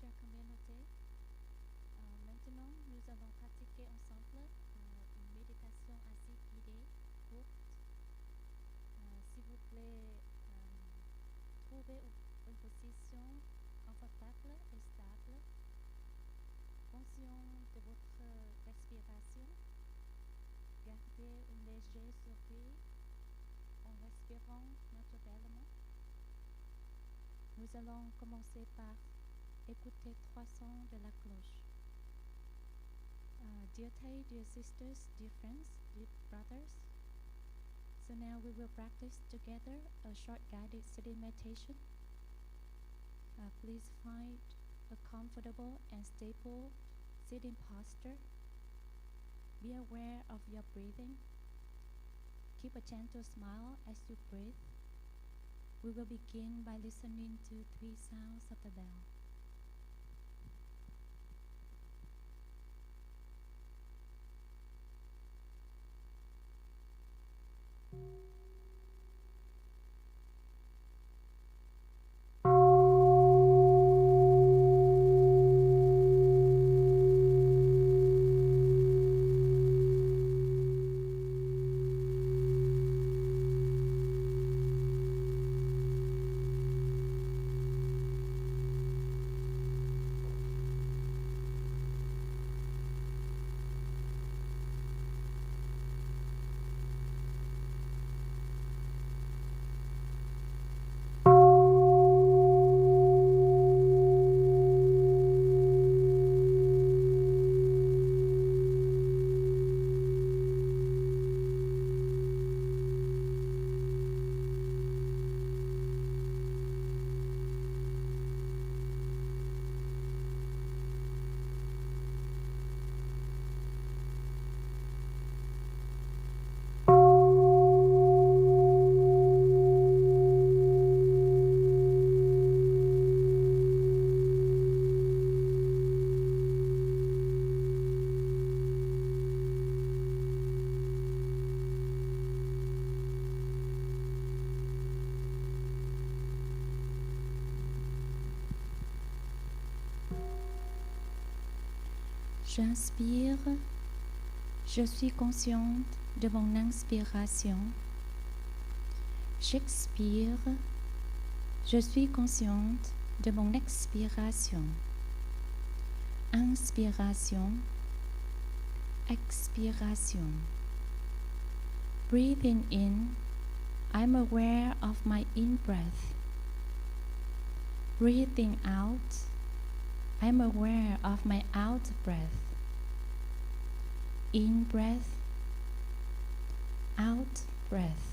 chère communauté. Maintenant, nous allons pratiquer ensemble une méditation assez guidée, courte. S'il vous plaît, trouvez une position confortable et stable, conscient de votre respiration. Gardez un léger sourire en respirant naturellement. Nous allons commencer par écouter 3 sons de la cloche. Dear Thay, dear sisters, dear friends, dear brothers. So now we will practice together a short guided sitting meditation. Please find a comfortable and stable sitting posture. Be aware of your breathing. Keep a gentle smile as you breathe. We will begin by listening to 3 sounds of the bell. J'inspire, je suis consciente de mon inspiration. J'expire, je suis consciente de mon expiration. Inspiration, expiration. Breathing in, I'm aware of my in-breath. Breathing out, I'm aware of my out-breath. In-breath, out-breath.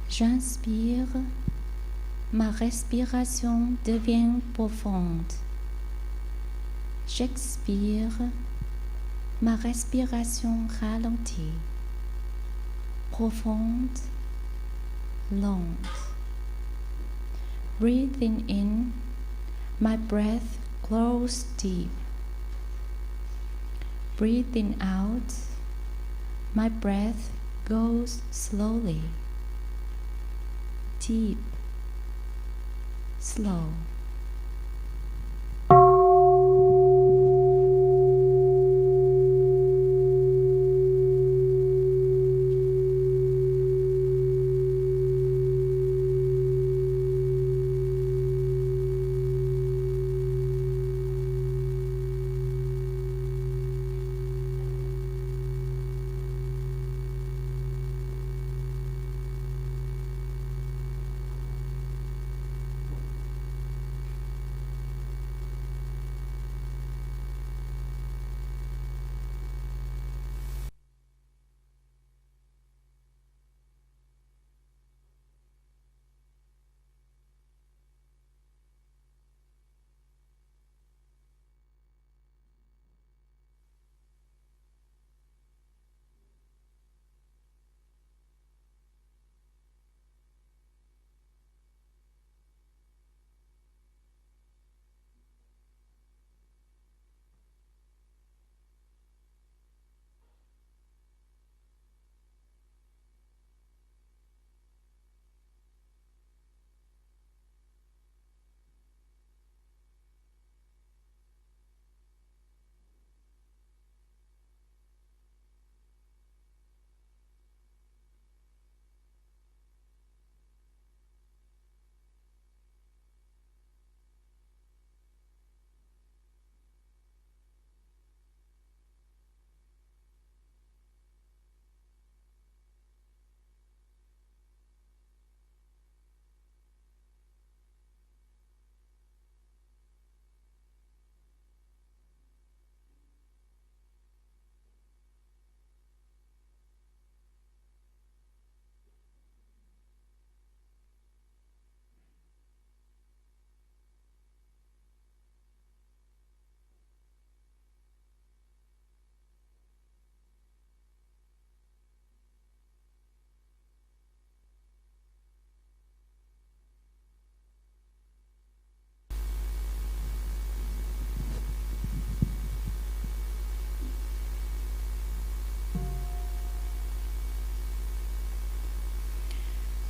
J'inspire, ma respiration devient profonde. J'expire, ma respiration ralentit, profonde, longue. Breathing in, my breath grows deep. Breathing out, my breath goes slowly, deep, slow.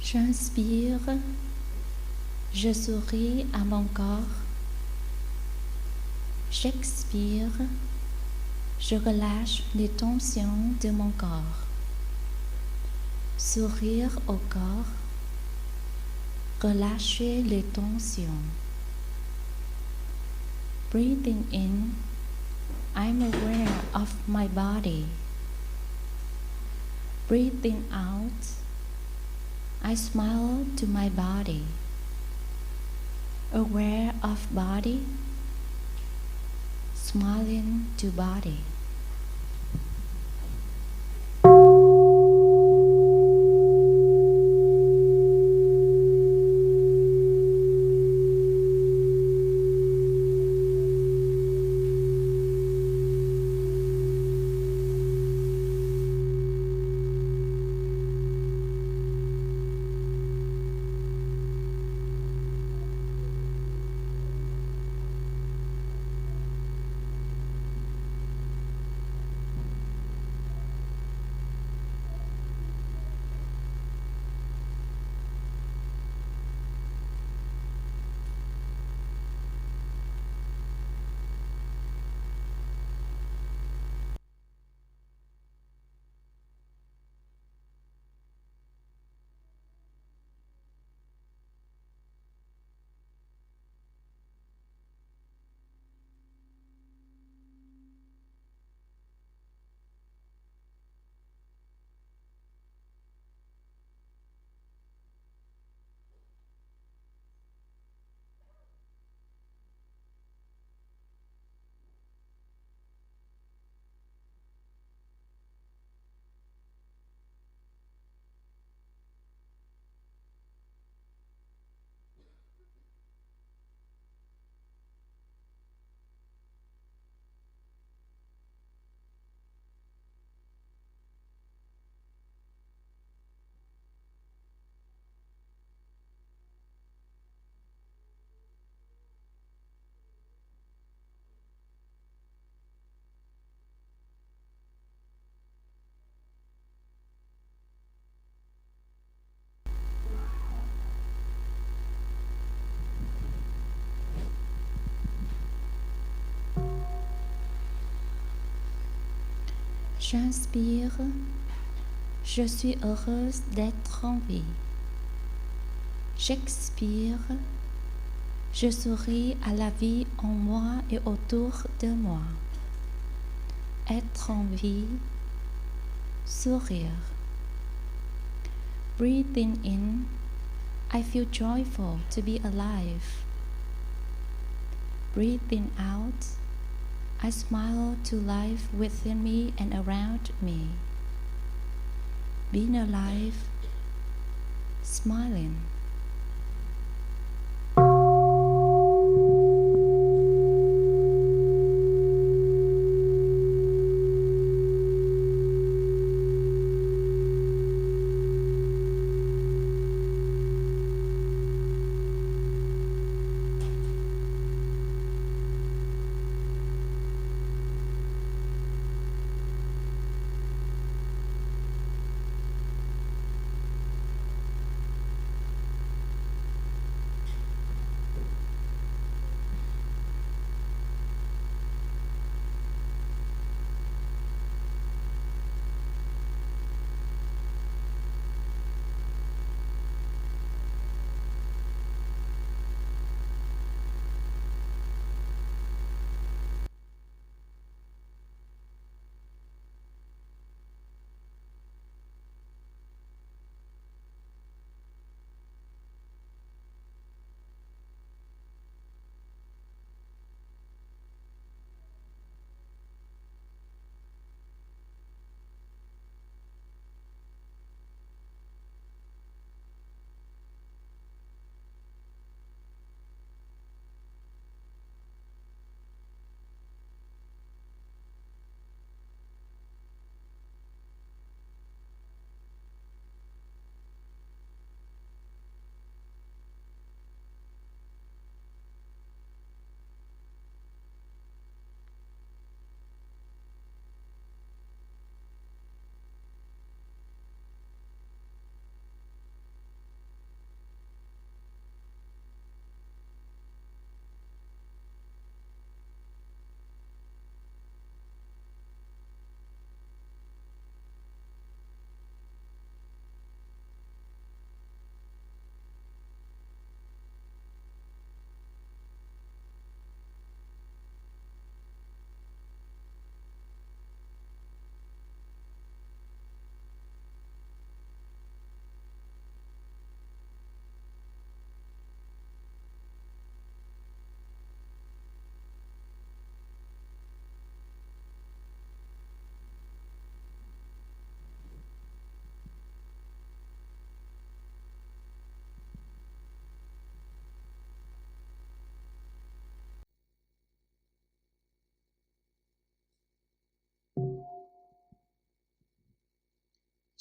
J'inspire, je souris à mon corps. J'expire, je relâche les tensions de mon corps. Sourire au corps, relâcher les tensions. Breathing in, I'm aware of my body. Breathing out, I smile to my body. Aware of body, smiling to body. J'inspire, je suis heureuse d'être en vie. J'expire, je souris à la vie en moi et autour de moi. Être en vie, sourire. Breathing in, I feel joyful to be alive. Breathing out, I smile to life within me and around me. Being alive, smiling.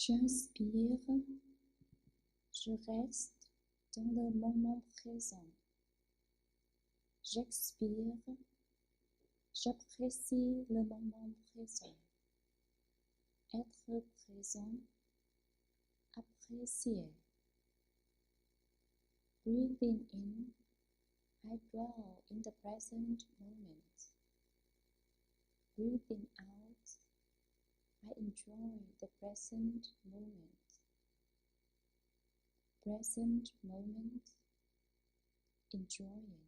J'inspire, je reste dans le moment présent. J'expire, j'apprécie le moment présent. Être présent, apprécier. Breathing in, I dwell in the present moment. Breathing out, I enjoy the present moment. Present moment, enjoying.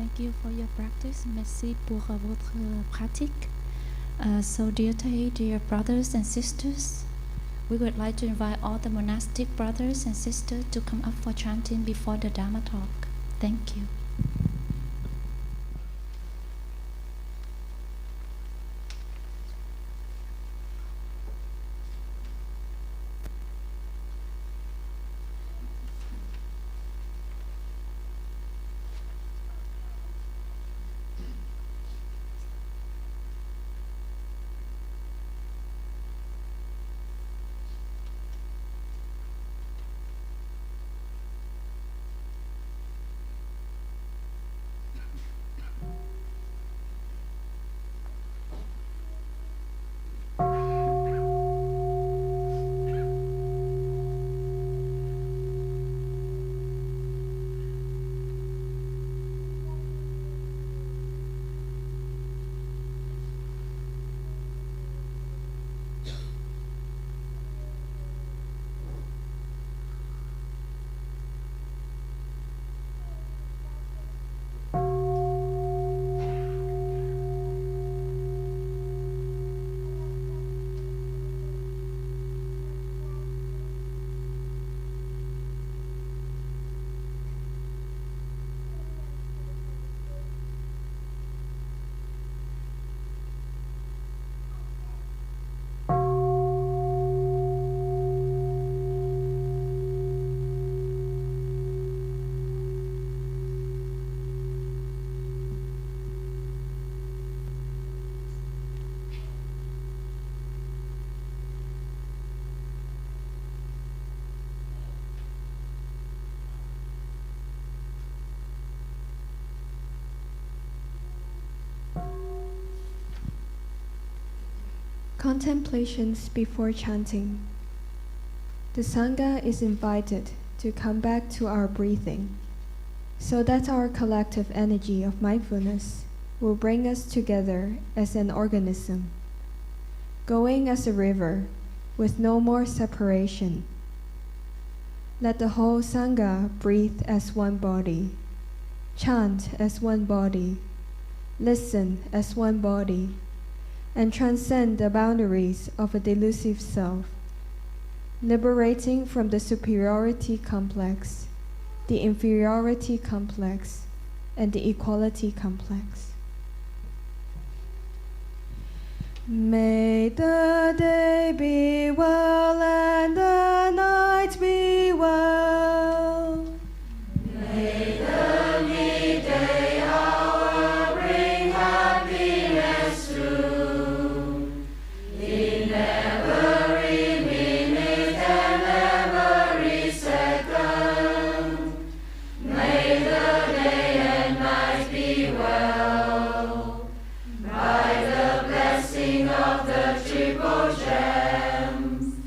Thank you for your practice. Merci pour votre pratique. So, dear Thay, dear brothers and sisters, we would like to invite all the monastic brothers and sisters to come up for chanting before the Dharma Talk. Thank you. Contemplations before chanting. The Sangha is invited to come back to our breathing, so that our collective energy of mindfulness will bring us together as an organism, going as a river with no more separation. Let the whole Sangha breathe as one body, chant as one body, listen as one body, and transcend the boundaries of a delusive self, liberating from the superiority complex, the inferiority complex, and the equality complex. May the day be well and the night be well. May the midday hour bring happiness true in every minute and every second. May the day and night be well by the blessing of the triple gems.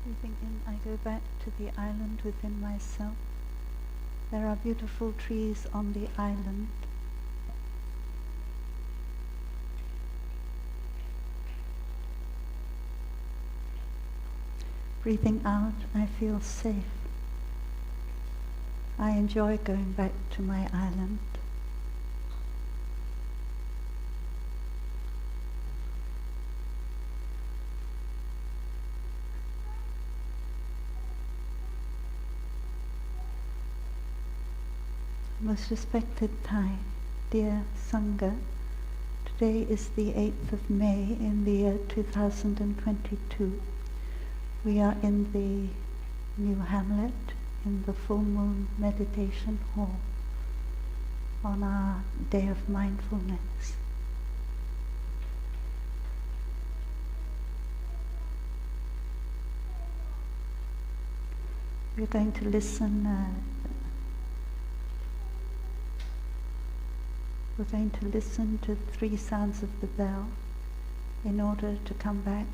Breathing in, I go back to the island within myself. There are beautiful trees on the island. Breathing out, I feel safe. I enjoy going back to my island. Most respected Thay, dear Sangha, today is the 8th of May in the year 2022. We are in the new hamlet in the full moon meditation hall on our day of mindfulness. We're going to listen. We're going to listen to 3 sounds of the bell in order to come back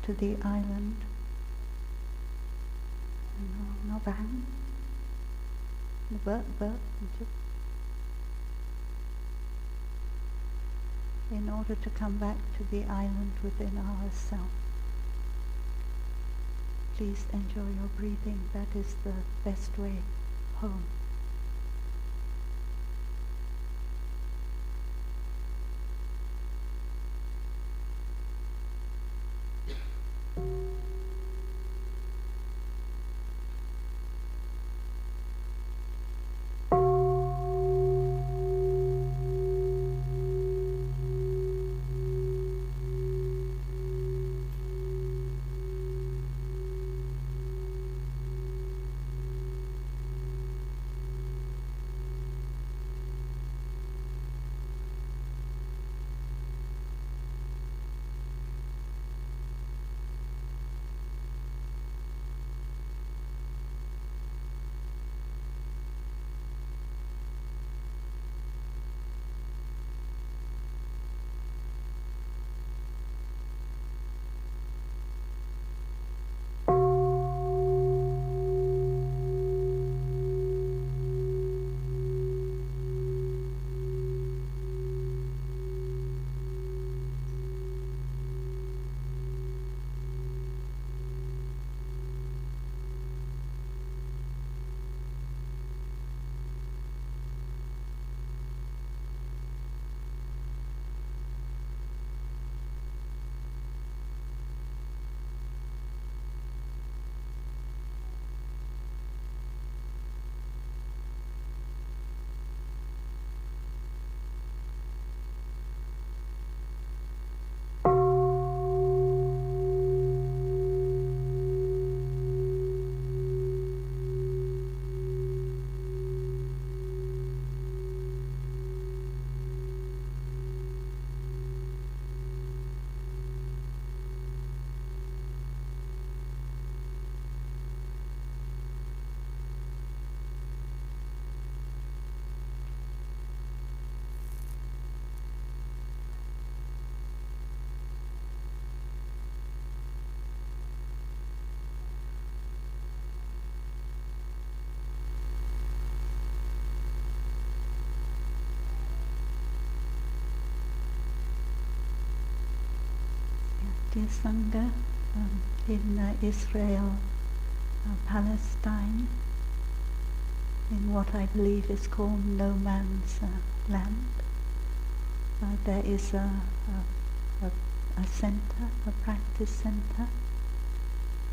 to the island. Nó vang, nó bớt một chút. In order to come back to the island within ourselves. Please enjoy your breathing. That is the best way home. Dear Sangha, in Israel, Palestine, in what I believe is called no man's land, there is a center, a practice center,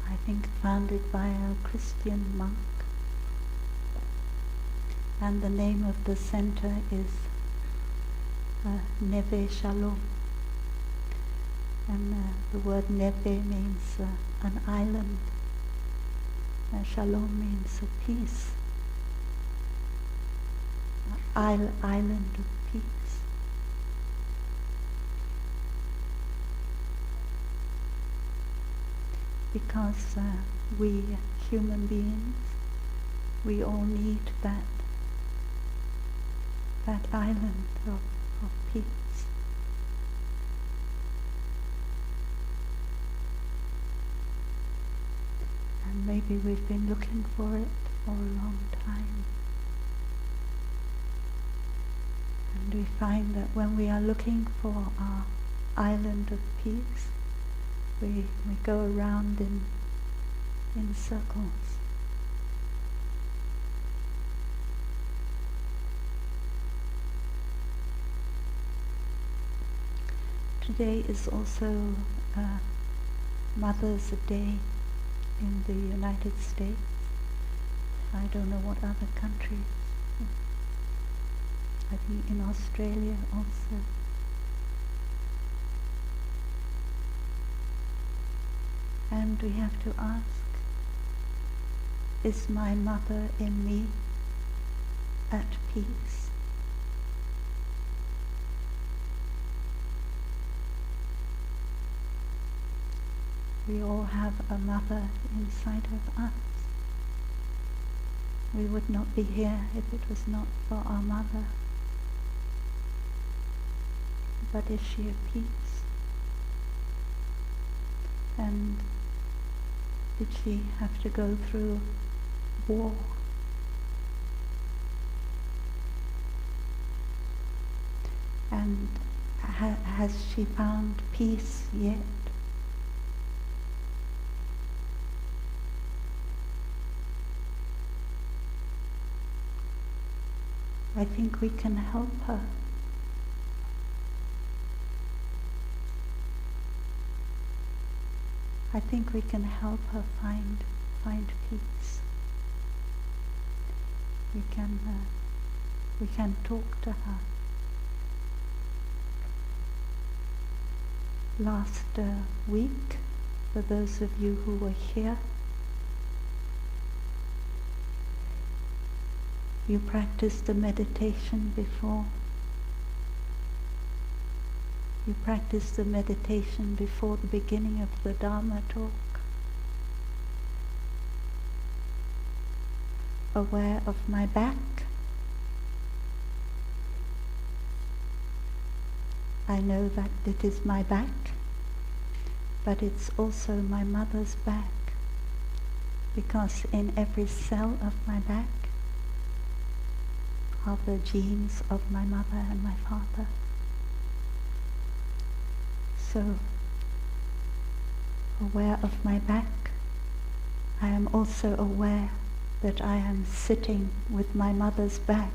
I think founded by a Christian monk, and the name of the center is Neve Shalom. And the word Neve means an island. Shalom means a peace. Island of peace. Because we human beings, we all need that island of peace. And maybe we've been looking for it for a long time. And we find that when we are looking for our island of peace, we go around in circles. Today is also Mother's Day in the United States. I don't know what other countries. I think in Australia also. And we have to ask, is my mother in me at peace? We all have a mother inside of us. We would not be here if it was not for our mother. But is she at peace? And did she have to go through war? And has she found peace yet? I think we can help her. I think we can help her find peace. We can talk to her. Last week, for those of you who were here, you practiced the meditation before. You practiced the meditation before the beginning of the Dharma Talk. Aware of my back. I know that it is my back, but it's also my mother's back, because in every cell of my back are the genes of my mother and my father. So, aware of my back, I am also aware that I am sitting with my mother's back.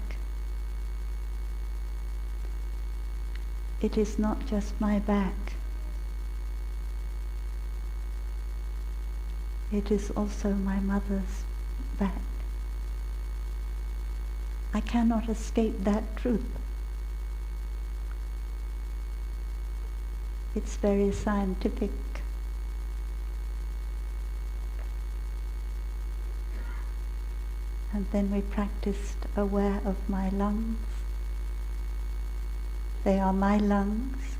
It is not just my back. It is also my mother's back. I cannot escape that truth. It's very scientific. And then we practiced aware of my lungs. They are my lungs,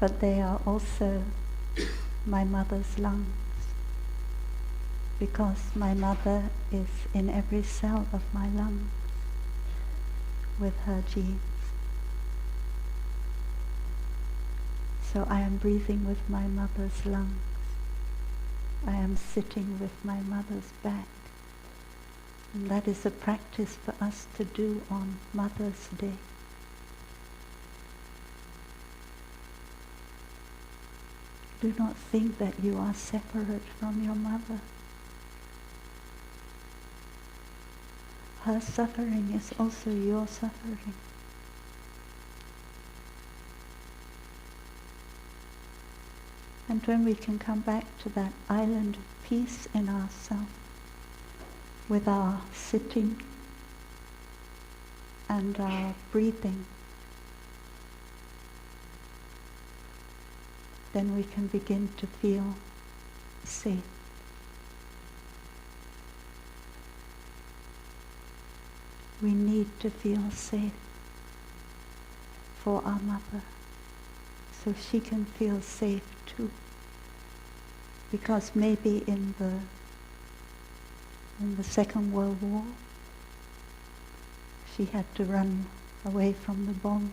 but they are also my mother's lungs, because my mother is in every cell of my lungs with her genes. So I am breathing with my mother's lungs. I am sitting with my mother's back. And that is a practice for us to do on Mother's Day. Do not think that you are separate from your mother. Her suffering is also your suffering. And when we can come back to that island of peace in ourselves, with our sitting and our breathing, then we can begin to feel safe. We need to feel safe for our mother, so she can feel safe too. Because maybe in the Second World War, she had to run away from the bombs.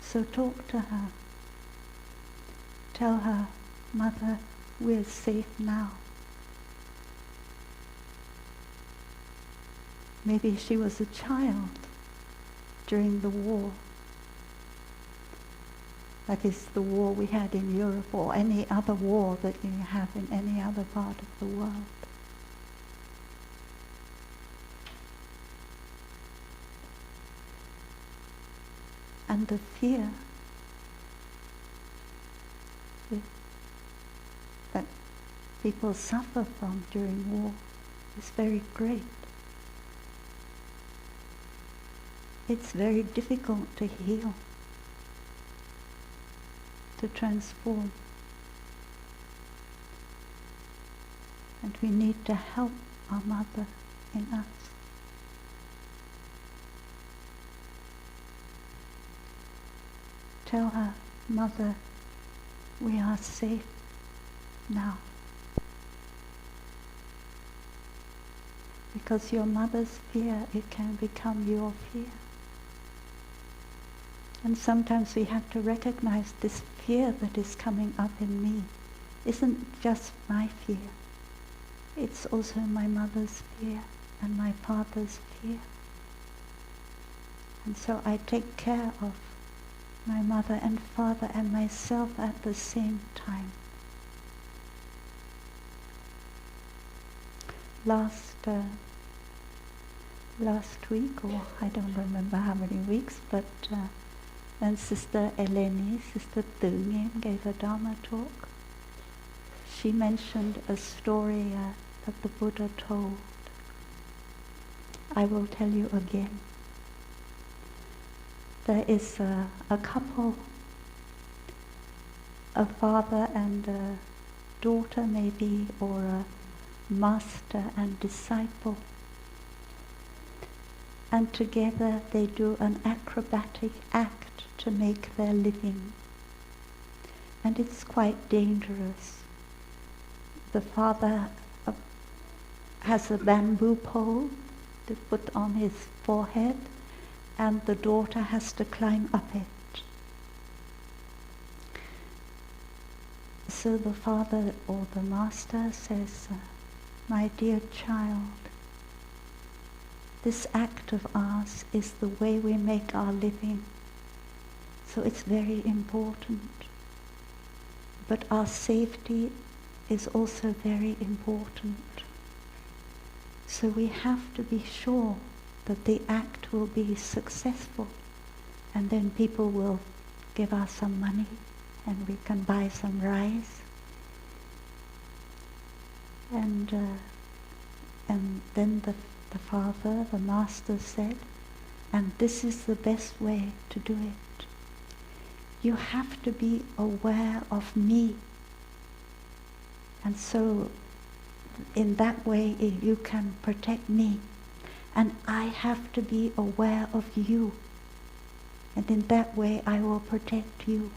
So talk to her. Tell her, Mother, we're safe now. Maybe she was a child during the war. That is the war we had in Europe, or any other war that you have in any other part of the world. And the fear that people suffer from during war is very great. it's very difficult to heal, to transform. And we need to help our mother in us. Tell her, Mother, we are safe now. Because your mother's fear, it can become your fear. And sometimes we have to recognize this fear that is coming up in me isn't just my fear. It's also my mother's fear and my father's fear. And so I take care of my mother and father and myself at the same time. Last week, or I don't remember how many weeks, but when Sister Eleni, Sister Tự Nghiêm gave a Dharma talk, she mentioned a story that the Buddha told. I will tell you again. There is a couple, a father and a daughter maybe, or a master and disciple. And together they do an acrobatic act to make their living. And it's quite dangerous. The father has a bamboo pole to put on his forehead, and the daughter has to climb up it. So the father or the master says, my dear child, this act of ours is the way we make our living, so it's very important. But our safety is also very important. So we have to be sure that the act will be successful, and then people will give us some money and we can buy some rice. And then the father, the master said, and this is the best way to do it. You have to be aware of me. And so in that way you can protect me. And I have to be aware of you. And in that way I will protect you.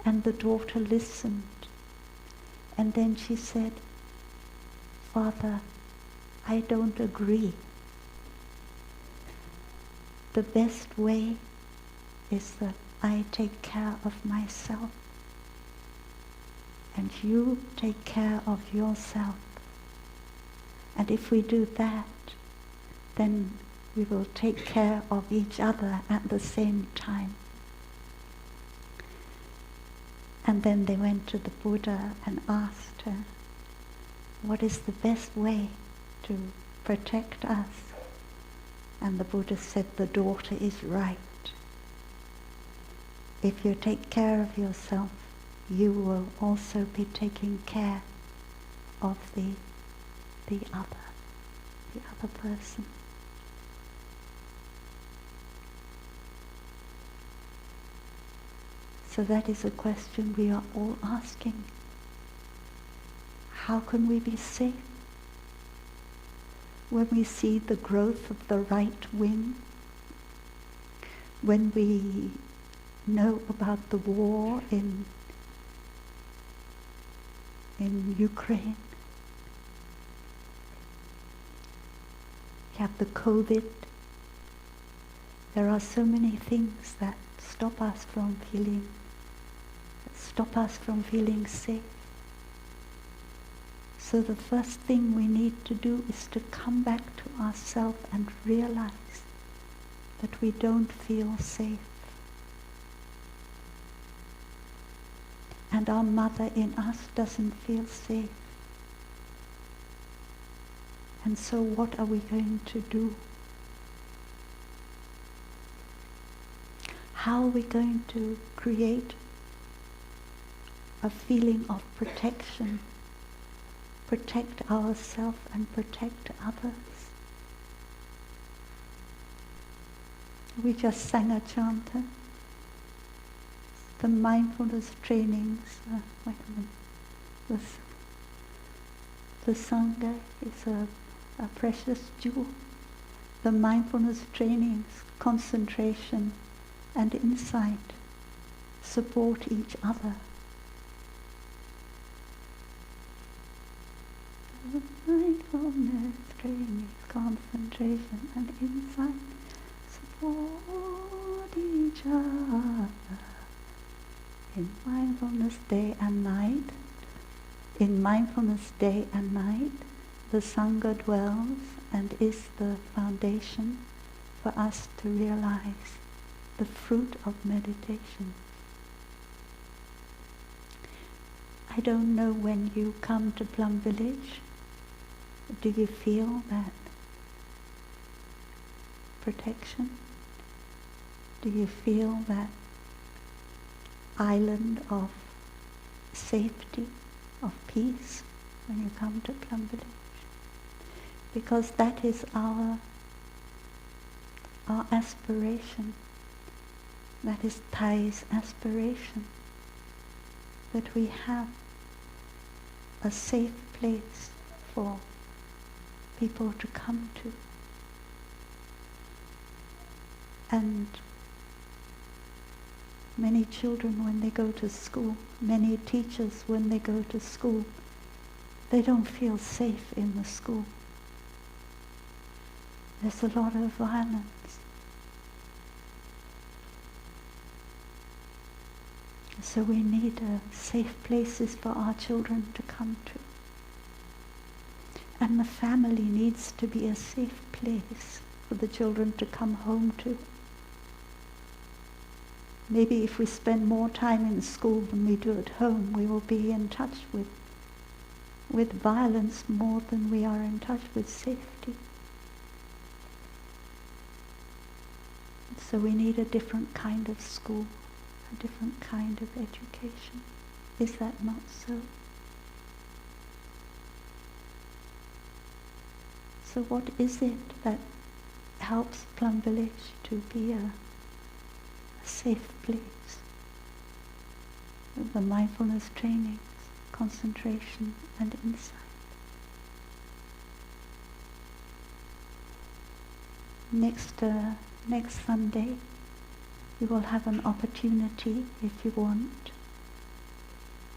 And the daughter listened. And then she said, Father, I don't agree. The best way is that I take care of myself. And you take care of yourself. And if we do that, then we will take care of each other at the same time. And then they went to the Buddha and asked her, what is the best way to protect us? And the Buddha said, the daughter is right. If you take care of yourself, you will also be taking care of the other person. So that is a question we are all asking. How can we be safe when we see the growth of the right wing, when we know about the war in Ukraine? You have the COVID. There are so many things that stop us from feeling safe. So the first thing we need to do is to come back to ourselves and realize that we don't feel safe. And our mother in us doesn't feel safe. And so what are we going to do? How are we going to create a feeling of protection, protect ourselves and protect others? We just sang a chant. The mindfulness trainings. Wait a minute. The Sangha is a precious jewel. The mindfulness trainings, concentration and insight support each other. The mindfulness trainings, concentration and insight support each other. In mindfulness day and night, in mindfulness day and night, the Sangha dwells and is the foundation for us to realize the fruit of meditation. I don't know when you come to Plum Village, do you feel that protection? Do you feel that island of safety, of peace when you come to Plum Village? Because that is our aspiration. That is Thay's aspiration, that we have a safe place for people to come to. And many children when they go to school, many teachers when they go to school, they don't feel safe in the school. There's a lot of violence. So we need safe places for our children to come to. And the family needs to be a safe place for the children to come home to. Maybe if we spend more time in school than we do at home, we will be in touch with violence more than we are in touch with safety. So we need a different kind of school, a different kind of education. Is that not so? So what is it that helps Plum Village to be a safe place? The mindfulness trainings, concentration and insight. Next Sunday, you will have an opportunity, if you want,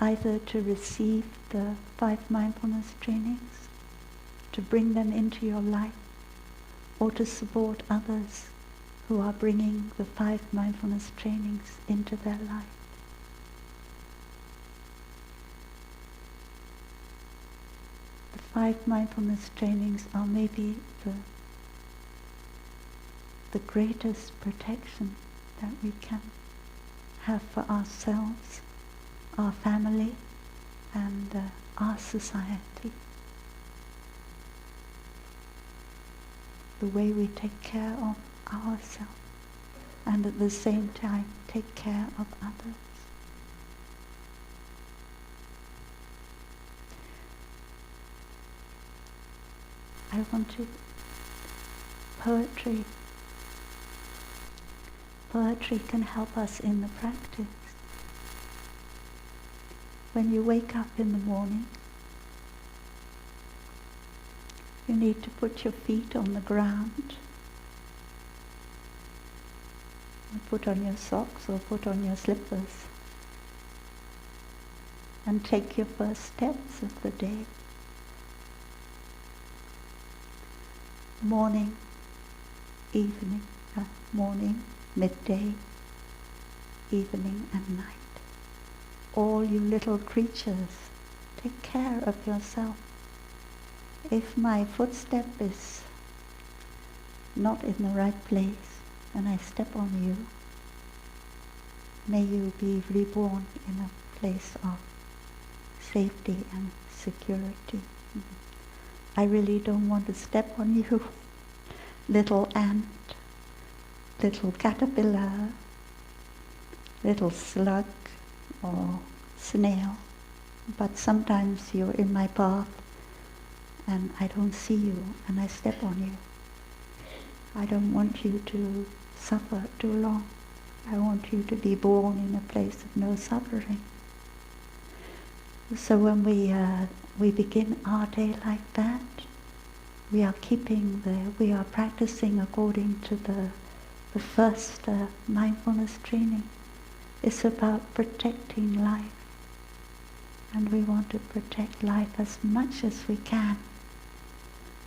either to receive the 5 mindfulness trainings, to bring them into your life, or to support others who are bringing the 5 mindfulness trainings into their life. The 5 mindfulness trainings are maybe the greatest protection that we can have for ourselves, our family, and our society. The way we take care of ourselves and at the same time take care of others. I want to poetry can help us in the practice. When you wake up in the morning, you need to put your feet on the ground, and put on your socks or put on your slippers, and take your first steps of the day. Morning, evening, morning, midday, evening and night. All you little creatures, take care of yourself. If my footstep is not in the right place and I step on you, may you be reborn in a place of safety and security. I really don't want to step on you, little ant, little caterpillar, little slug or snail, but sometimes you're in my path and I don't see you and I step on you. I don't want you to suffer too long. I want you to be born in a place of no suffering. So when we begin our day like that, we are practicing according to the first mindfulness training. It's about protecting life. And we want to protect life as much as we can.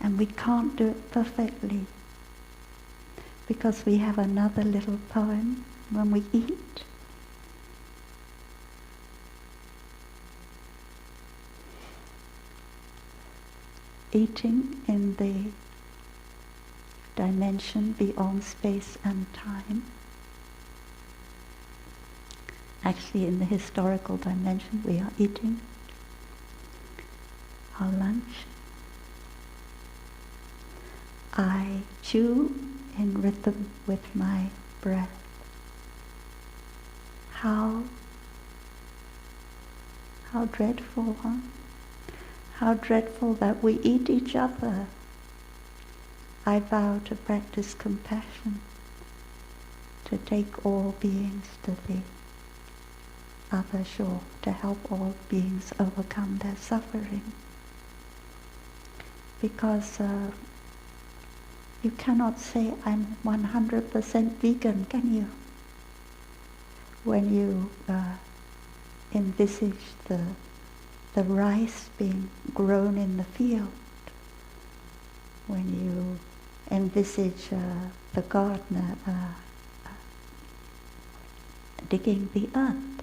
And we can't do it perfectly. Because we have another little poem when we eat. Eating in the dimension beyond space and time. Actually, in the historical dimension, we are eating our lunch. I chew in rhythm with my breath. How dreadful, huh? How dreadful that we eat each other. I vow to practice compassion, to take all beings to the other shore, to help all beings overcome their suffering. Because you cannot say, I'm 100% vegan, can you? When you envisage the rice being grown in the field, when you envisage the gardener digging the earth,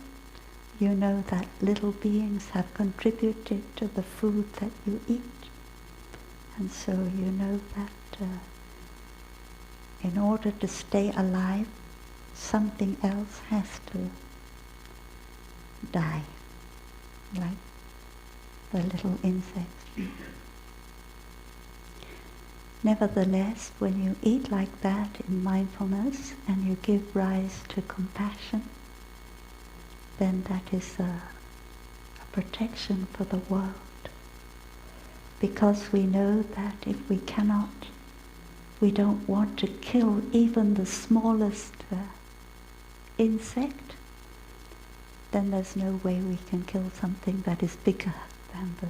you know that little beings have contributed to the food that you eat. And so you know that in order to stay alive, something else has to die, like the little insects. Nevertheless, when you eat like that in mindfulness and you give rise to compassion, then that is a protection for the world. Because we know that if we don't want to kill even the smallest insect, then there's no way we can kill something that is bigger than the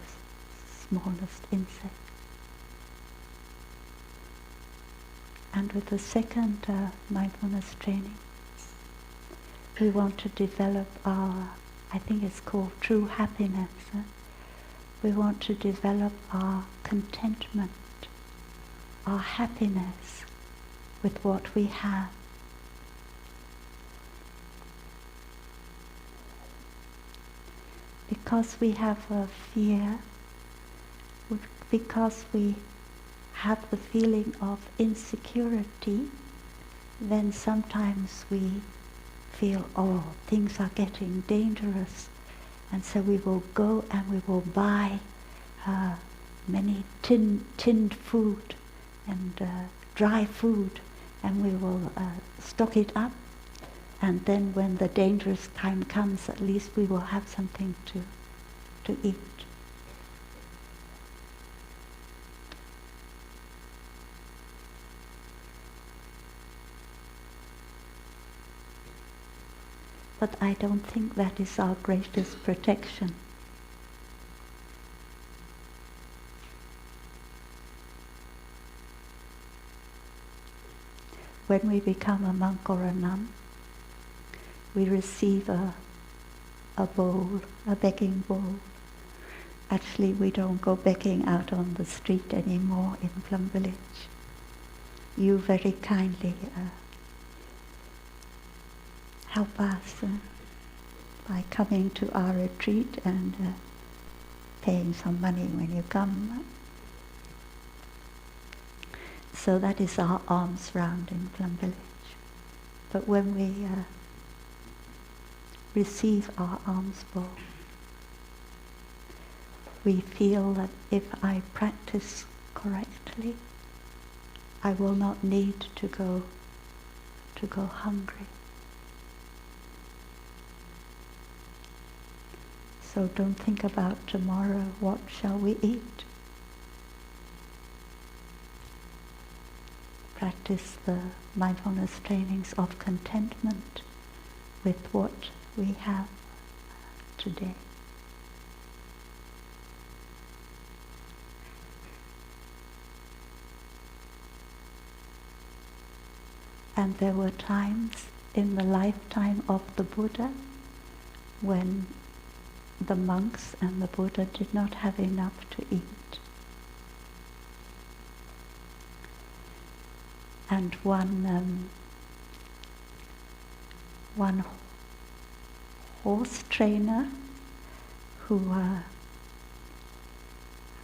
smallest insect. And with the second mindfulness training, we want to develop our, I think it's called true happiness. We want to develop our contentment, our happiness with what we have. Because we have a fear, because we have the feeling of insecurity, then sometimes we feel, oh, things are getting dangerous, and so we will go and we will buy many tinned food and dry food, and we will stock it up, and then when the dangerous time comes, at least we will have something to eat. But I don't think that is our greatest protection. When we become a monk or a nun, we receive a bowl, a begging bowl. Actually, we don't go begging out on the street anymore in Plum Village. You very kindly help us by coming to our retreat and paying some money when you come. So that is our alms round in Plum Village. But when we receive our alms bowl, we feel that if I practice correctly, I will not need to go hungry. So don't think about tomorrow, what shall we eat? practice the mindfulness trainings of contentment with what we have today. And there were times in the lifetime of the Buddha when the monks and the Buddha did not have enough to eat. And one horse trainer who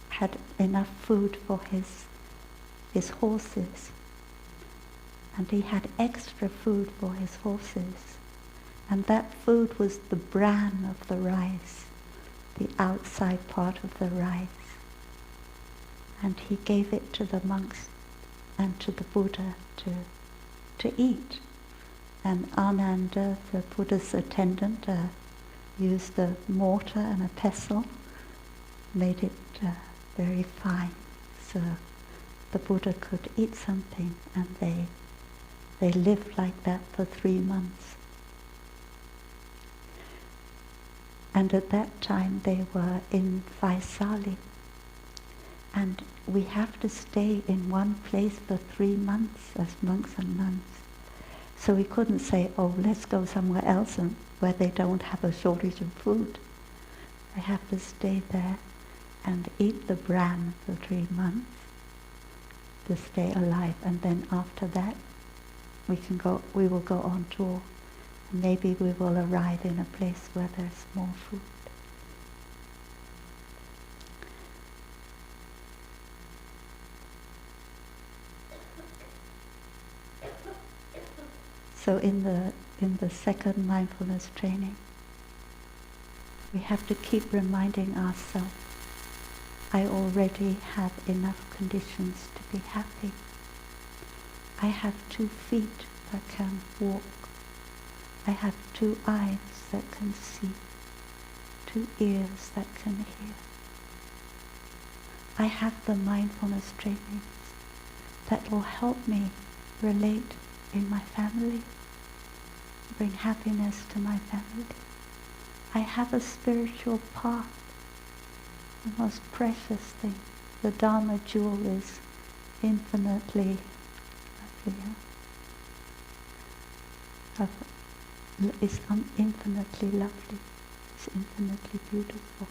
had enough food for his horses, and he had extra food for his horses, and that food was the bran of the rice, the outside part of the rice, and he gave it to the monks and to the Buddha to eat. And Ananda, the Buddha's attendant, used a mortar and a pestle, made it very fine, so the Buddha could eat something, and they lived like that for 3 months. And at that time they were in Vaisali, and we have to stay in one place for 3 months as monks and nuns. So we couldn't say, oh, let's go somewhere else where they don't have a shortage of food. They have to stay there and eat the bran for 3 months to stay alive, and then after that we will go on tour. Maybe we will arrive in a place where there's more food. So in the second mindfulness training, we have to keep reminding ourselves, I already have enough conditions to be happy. I have 2 feet that can walk. I have 2 eyes that can see, 2 ears that can hear. I have the mindfulness trainings that will help me relate in my family, bring happiness to my family. I have a spiritual path, the most precious thing. The Dharma jewel is infinitely infinitely lovely, it's infinitely beautiful.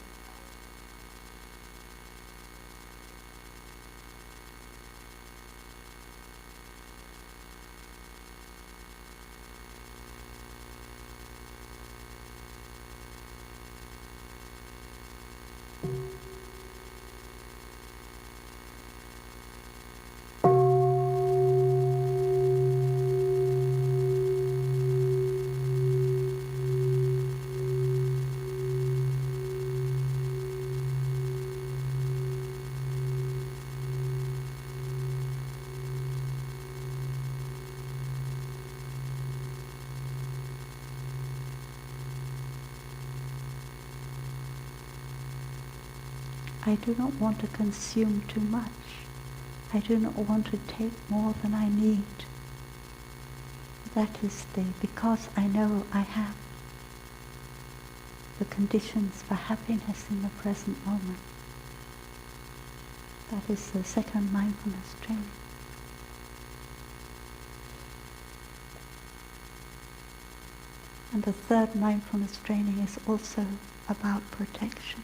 I do not want to consume too much. I do not want to take more than I need. That is because I know I have the conditions for happiness in the present moment. That is the second mindfulness training. And the third mindfulness training is also about protection.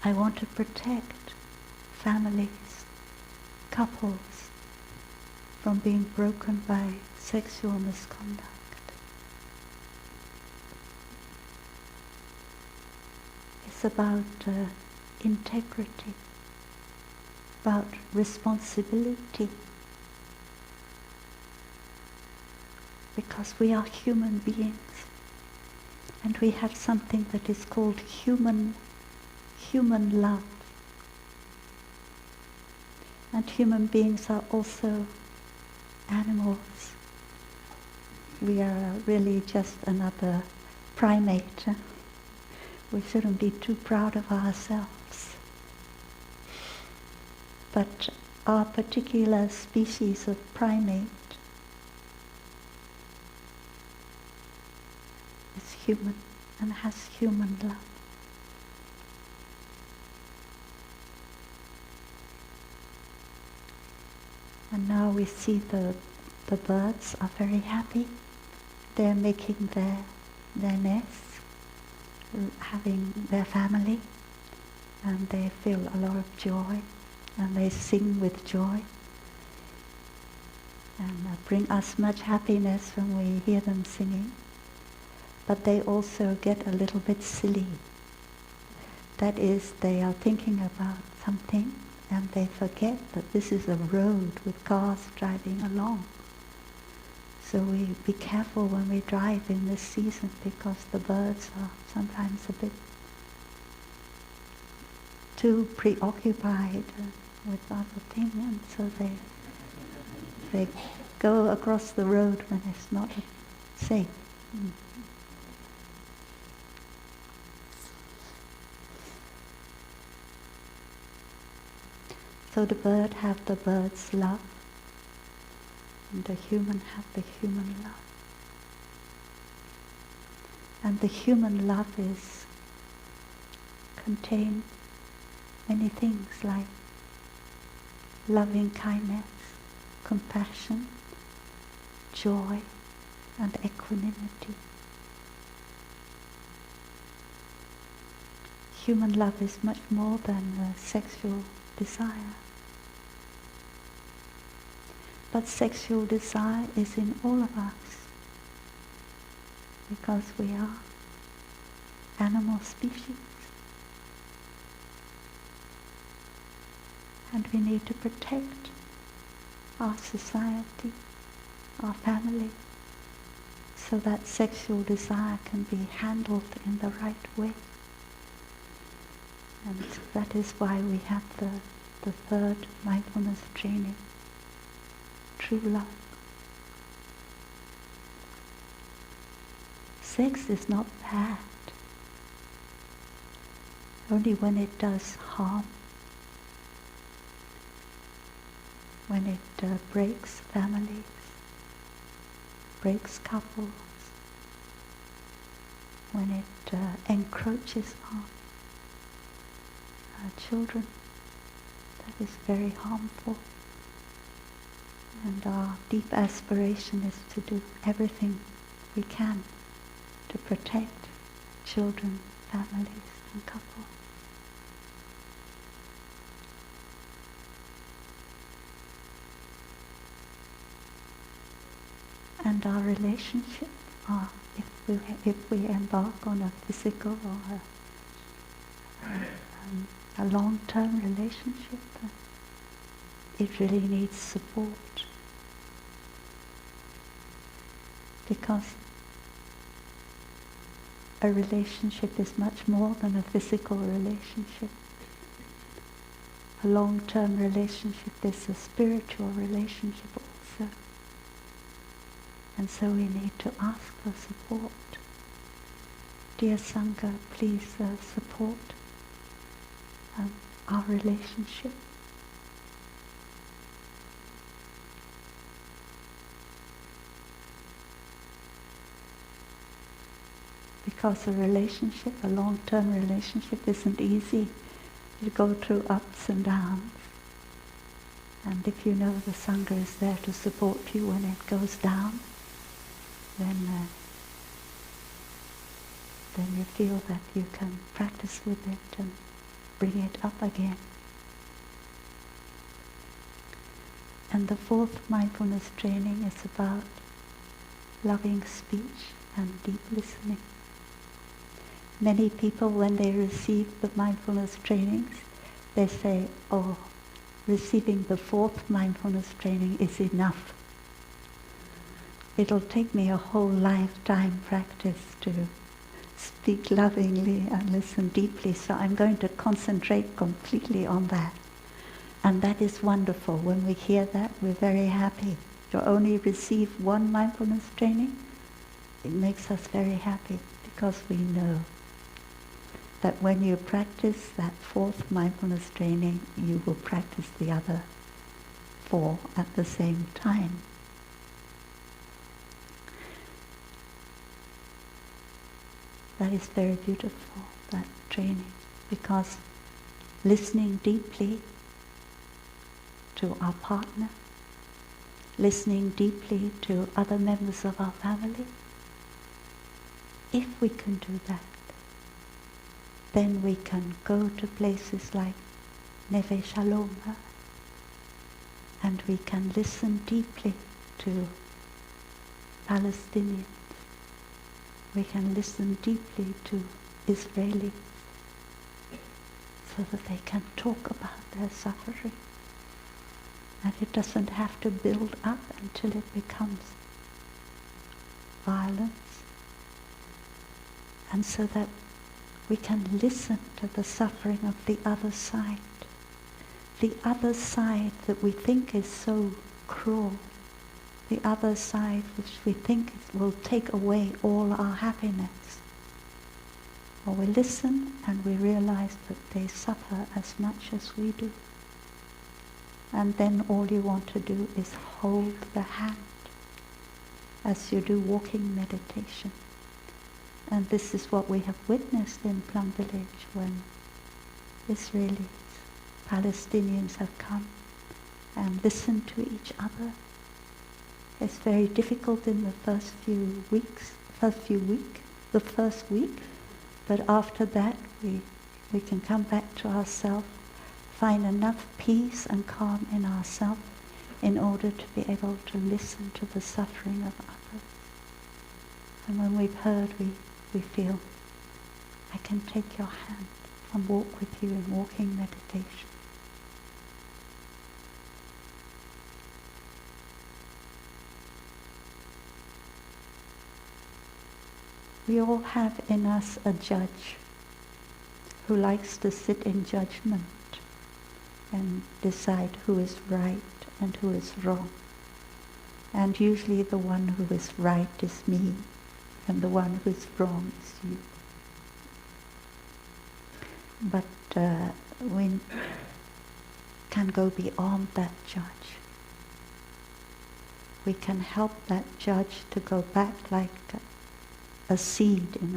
I want to protect families, couples, from being broken by sexual misconduct. It's about integrity, about responsibility, because we are human beings, and we have something that is called human love. And human beings are also animals. We are really just another primate. We shouldn't be too proud of ourselves. But our particular species of primate is human and has human love. And now we see the birds are very happy. They're making their nests, having their family, and they feel a lot of joy, and they sing with joy, and bring us much happiness when we hear them singing. But they also get a little bit silly. That is, they are thinking about something, and they forget that this is a road with cars driving along. So we be careful when we drive in this season, because the birds are sometimes a bit too preoccupied with other things, and so they go across the road when it's not safe. So the bird have the bird's love, and the human have the human love. And the human love is contain many things like loving kindness, compassion, joy, and equanimity. Human love is much more than sexual desire. But sexual desire is in all of us, because we are animal species. And we need to protect our society, our family, so that sexual desire can be handled in the right way. And that is why we have the third mindfulness training, true love. Sex is not bad, only when it does harm, when it breaks families, breaks couples, when it encroaches on children. That is very harmful. And our deep aspiration is to do everything we can to protect children, families, and couples. And our relationship, if we embark on a physical or a long-term relationship, it really needs support, because a relationship is much more than a physical relationship. A long-term relationship is a spiritual relationship also. And so we need to ask for support. Dear Sangha, please support our relationship. Because a relationship, a long-term relationship, isn't easy. You go through ups and downs. And if you know the Sangha is there to support you when it goes down, then you feel that you can practice with it and bring it up again. And the fourth mindfulness training is about loving speech and deep listening. Many people, when they receive the mindfulness trainings, they say, oh, receiving the fourth mindfulness training is enough. It'll take me a whole lifetime practice to speak lovingly and listen deeply, so I'm going to concentrate completely on that. And that is wonderful. When we hear that, we're very happy. You only receive one mindfulness training, it makes us very happy, because we know that when you practice that fourth mindfulness training, you will practice the other four at the same time. That is very beautiful, that training, because listening deeply to our partner, listening deeply to other members of our family, if we can do that, then we can go to places like Neve Shalom, and we can listen deeply to Palestinians. We can listen deeply to Israelis so that they can talk about their suffering. And it doesn't have to build up until it becomes violence. And so that we can listen to the suffering of the other side. The other side that we think is so cruel. The other side which we think will take away all our happiness. Or we listen and we realize that they suffer as much as we do. And then all you want to do is hold the hand as you do walking meditation. And this is what we have witnessed in Plum village when Israelis, Palestinians have come and listened to each other. It's very difficult in the first week, but after that we can come back to ourselves, find enough peace and calm in ourselves in order to be able to listen to the suffering of others. And when we've heard, we feel, I can take your hand and walk with you in walking meditation. We all have in us a judge who likes to sit in judgment and decide who is right and who is wrong. And usually the one who is right is me, and the one who is wrong is you. But we can go beyond that judge. We can help that judge to go back like a seed in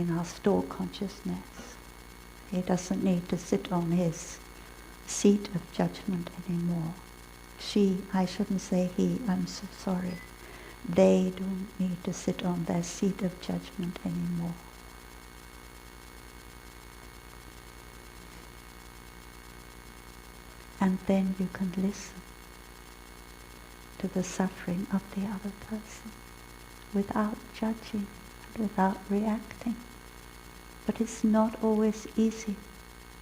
our stored consciousness. He doesn't need to sit on his seat of judgment anymore. I shouldn't say he, I'm so sorry. They don't need to sit on their seat of judgment anymore. And then you can listen to the suffering of the other person without judging, without reacting. But it's not always easy,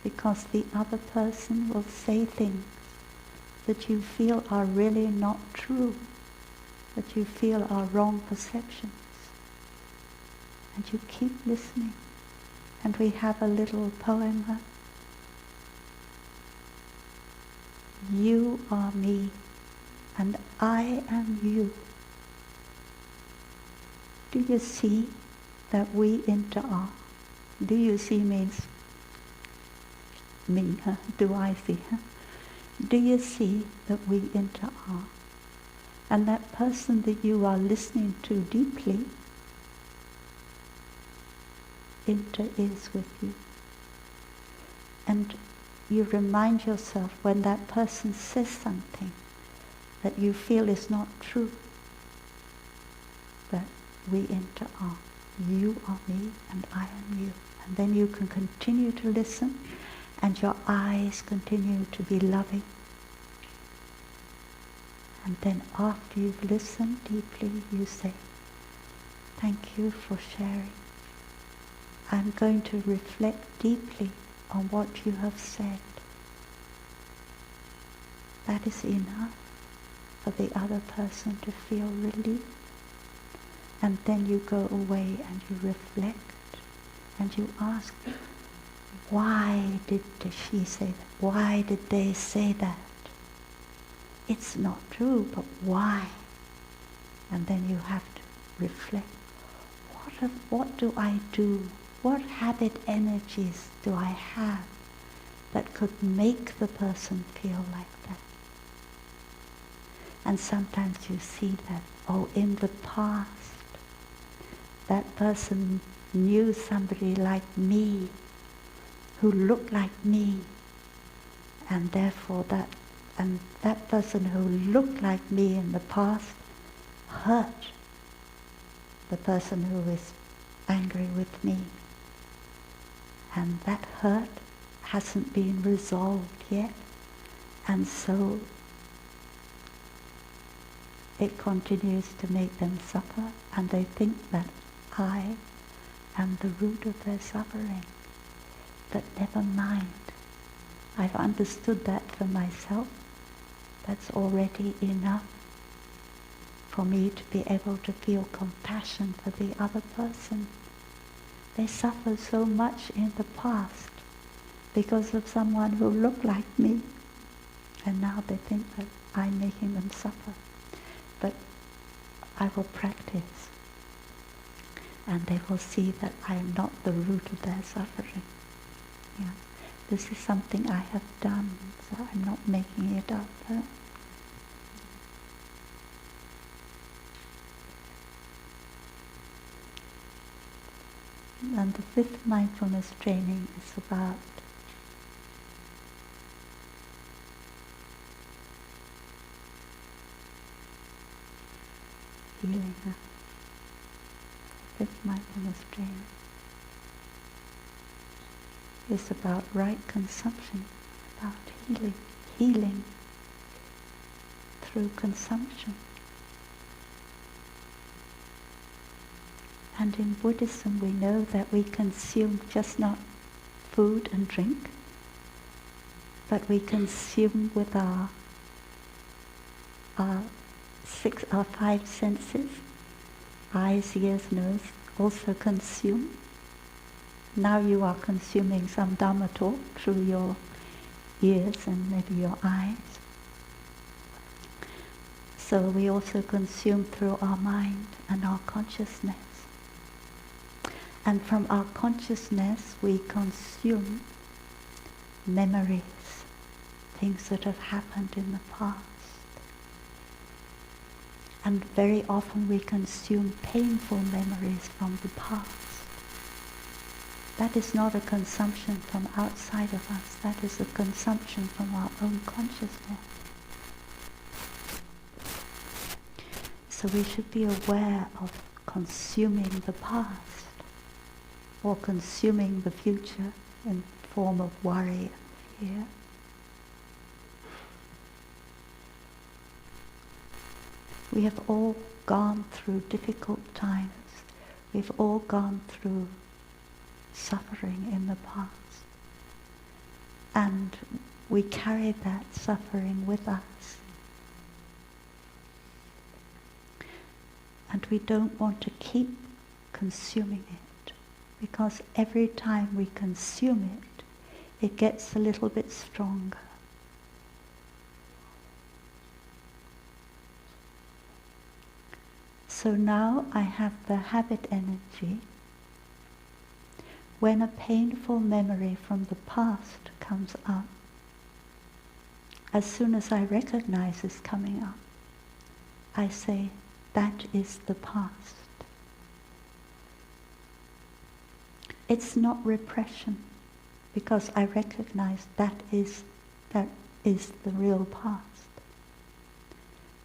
because the other person will say things that you feel are really not true, that you feel are wrong perceptions. And you keep listening. And we have a little poem. You are me, and I am you. Do you see that we interact? Do you see means me, do I see? Do you see that we interact? And that person that you are listening to deeply is with you. And you remind yourself when that person says something that you feel is not true, that we interact. You are me and I am you. And then you can continue to listen and your eyes continue to be loving. And then after you've listened deeply, you say, thank you for sharing. I'm going to reflect deeply on what you have said. That is enough for the other person to feel relief. And then you go away and you reflect and you ask, why did she say that? Why did they say that? It's not true, but why? And then you have to reflect, what do I do What habit energies do I have that could make the person feel like that? And sometimes you see that, oh, in the past, that person knew somebody like me, who looked like me, and therefore that person who looked like me in the past hurt the person who is angry with me. And that hurt hasn't been resolved yet, and so it continues to make them suffer, and they think that I am the root of their suffering. But never mind. I've understood that for myself. That's already enough for me to be able to feel compassion for the other person. They suffer so much in the past because of someone who looked like me, and now they think that I'm making them suffer. But I will practice, and they will see that I am not the root of their suffering. Yeah. This is something I have done, so I'm not making it up. And the fifth mindfulness training is about healing. Fifth mindfulness training is about right consumption, about healing through consumption. And in Buddhism we know that we consume just not food and drink, but we consume with our five senses, eyes, ears, nose, also consume. Now you are consuming some Dharma Talk through your ears and maybe your eyes. So we also consume through our mind and our consciousness. And from our consciousness we consume memories, things that have happened in the past. And very often we consume painful memories from the past. That is not a consumption from outside of us, that is a consumption from our own consciousness. So we should be aware of consuming the past or consuming the future in the form of worry and fear. We have all gone through difficult times. We've all gone through suffering in the past. And we carry that suffering with us. And we don't want to keep consuming it, because every time we consume it, it gets a little bit stronger. So now I have the habit energy. When a painful memory from the past comes up, as soon as I recognize it's coming up, I say, that is the past. It's not repression, because I recognize that is the real past.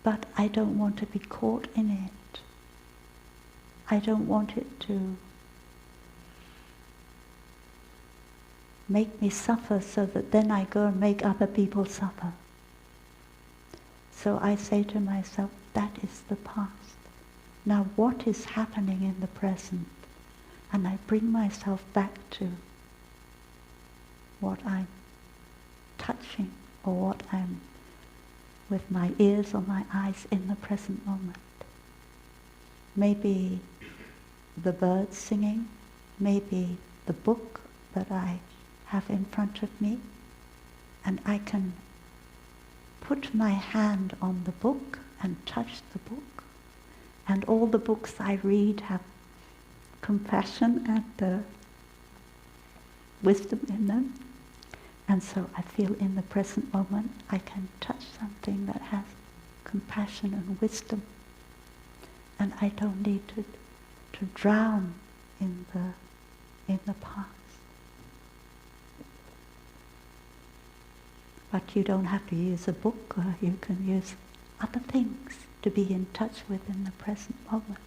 But I don't want to be caught in it. I don't want it to make me suffer so that then I go and make other people suffer. So I say to myself, that is the past. Now what is happening in the present? And I bring myself back to what I'm touching or what I'm with my ears or my eyes in the present moment. Maybe the birds singing, maybe the book that I have in front of me, and I can put my hand on the book and touch the book, and all the books I read have compassion and wisdom in them. And so I feel in the present moment I can touch something that has compassion and wisdom. And I don't need to drown in the past. But you don't have to use a book, or you can use other things to be in touch with in the present moment.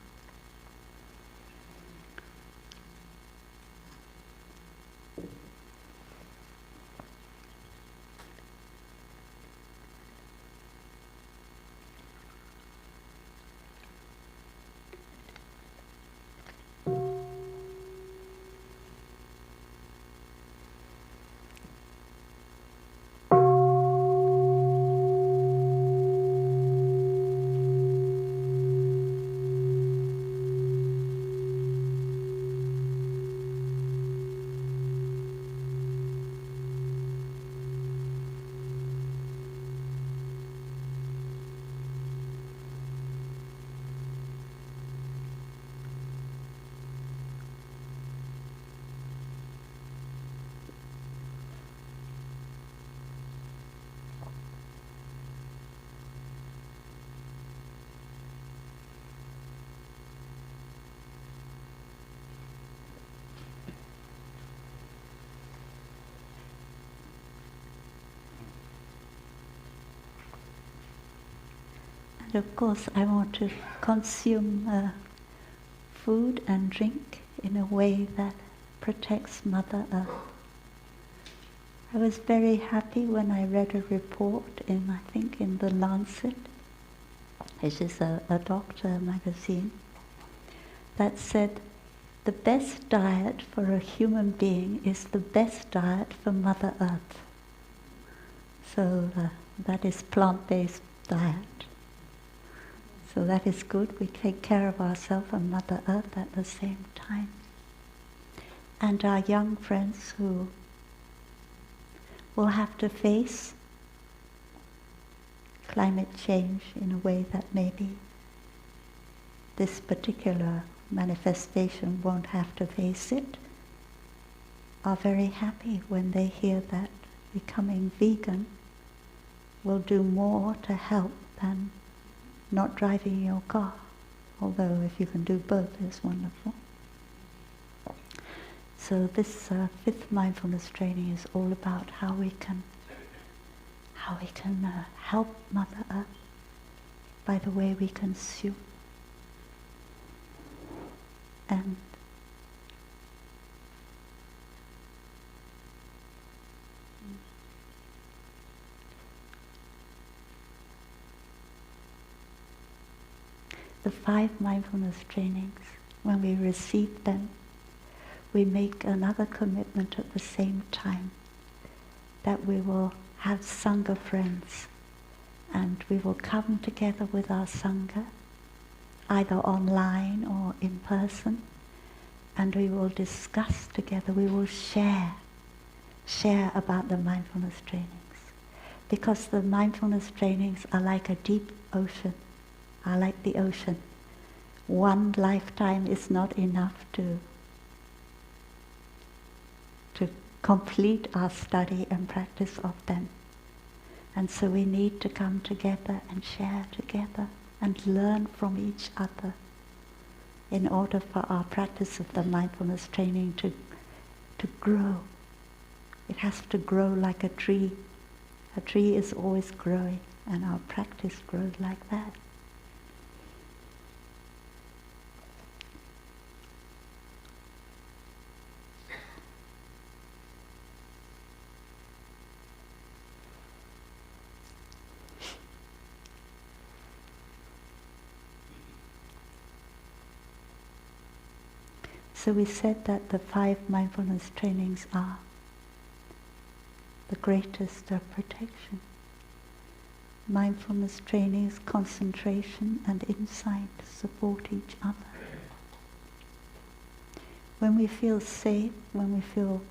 And of course I want to consume food and drink in a way that protects Mother Earth. I was very happy when I read a report I think in The Lancet, which is a doctor magazine, that said the best diet for a human being is the best diet for Mother Earth. So that is plant-based diet. So that is good. We take care of ourselves and Mother Earth at the same time. And our young friends who will have to face climate change in a way that maybe this particular manifestation won't have to face it, are very happy when they hear that becoming vegan will do more to help than not driving your car. Although if you can do both, it's wonderful. So this fifth mindfulness training is all about how we can help Mother Earth by the way we consume. And the 5 mindfulness trainings, when we receive them, we make another commitment at the same time that we will have Sangha friends, and we will come together with our Sangha, either online or in person, and we will discuss together, we will share about the mindfulness trainings. Because the mindfulness trainings are like a deep ocean, are like the ocean. One lifetime is not enough to complete our study and practice of them. And so we need to come together and share together and learn from each other in order for our practice of the mindfulness training to grow. It has to grow like a tree. A tree is always growing, and our practice grows like that. So we said that the 5 mindfulness trainings are the greatest of protection. Mindfulness trainings, concentration and insight support each other. When we feel safe, when we feel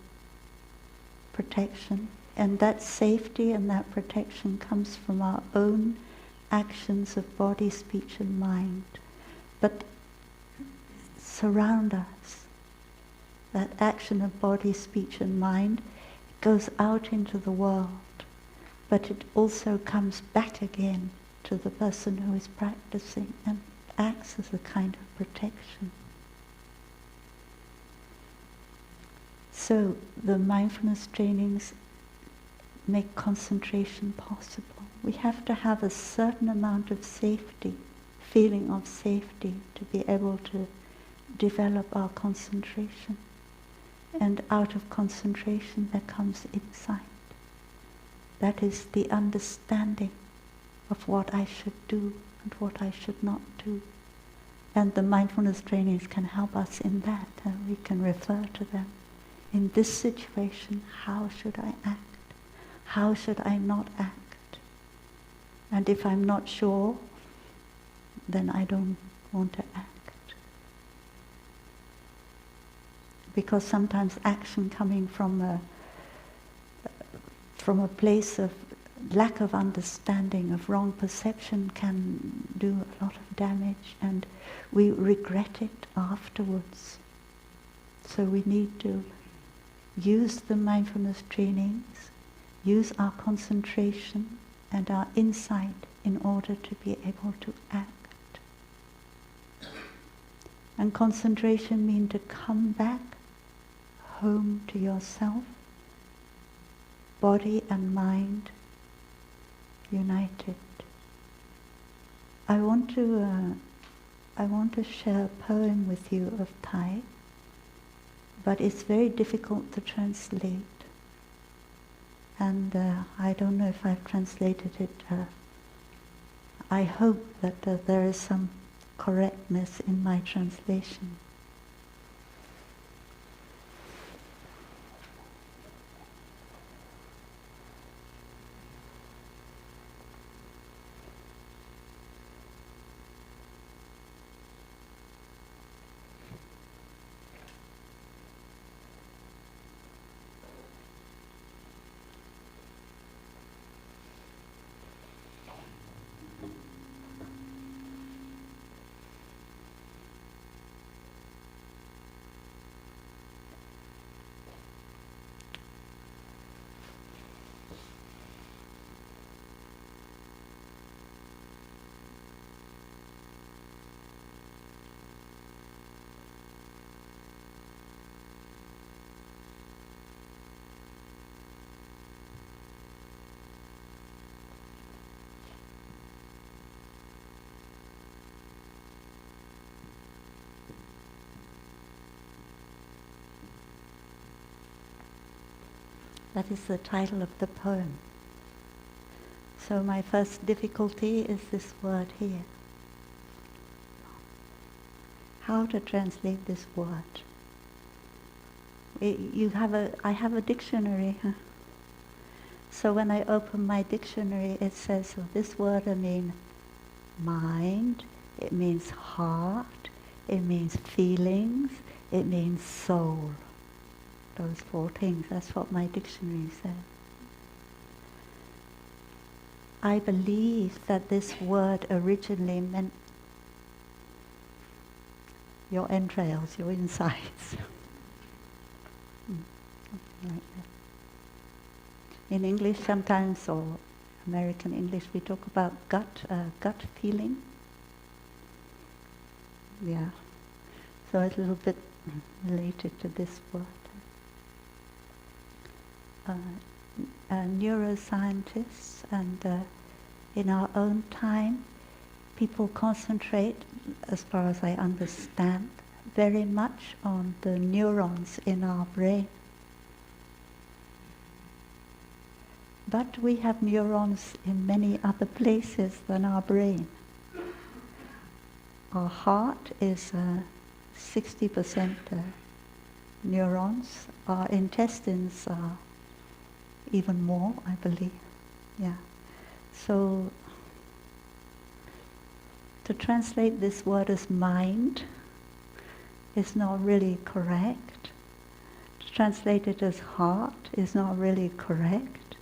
protection, and that safety and that protection comes from our own actions of body, speech and mind, but surround us. that action of body, speech and mind goes out into the world, but it also comes back again to the person who is practicing and acts as a kind of protection. So the mindfulness trainings make concentration possible. We have to have a certain amount of safety, feeling of safety, to be able to develop our concentration. And out of concentration there comes insight. That is the understanding of what I should do and what I should not do. And the mindfulness trainings can help us in that, and we can refer to them. In this situation, how should I act? How should I not act? And if I'm not sure, then I don't want to act. Because sometimes action coming from a place of lack of understanding, of wrong perception, can do a lot of damage, and we regret it afterwards. So we need to use the mindfulness trainings, use our concentration and our insight in order to be able to act. And concentration means to come back home to yourself, body and mind united. I want to share a poem with you of Thay, but it's very difficult to translate. And I don't know if I've translated it. I hope that there is some correctness in my translation. That is the title of the poem. So my first difficulty is this word here. How to translate this word? I have a dictionary. So when I open my dictionary, it says, so this word means mind, it means heart, it means feelings, it means soul. Those four things, that's what my dictionary says. I believe that this word originally meant your entrails, your insides. Like that. In English sometimes, or American English, we talk about gut feeling. Yeah, so it's a little bit related to this word. Neuroscientists and in our own time, people concentrate, as far as I understand, very much on the neurons in our brain. But we have neurons in many other places than our brain. Our heart is 60% neurons. Our intestines are even more, I believe. Yeah. So to translate this word as mind is not really correct. To translate it as heart is not really correct.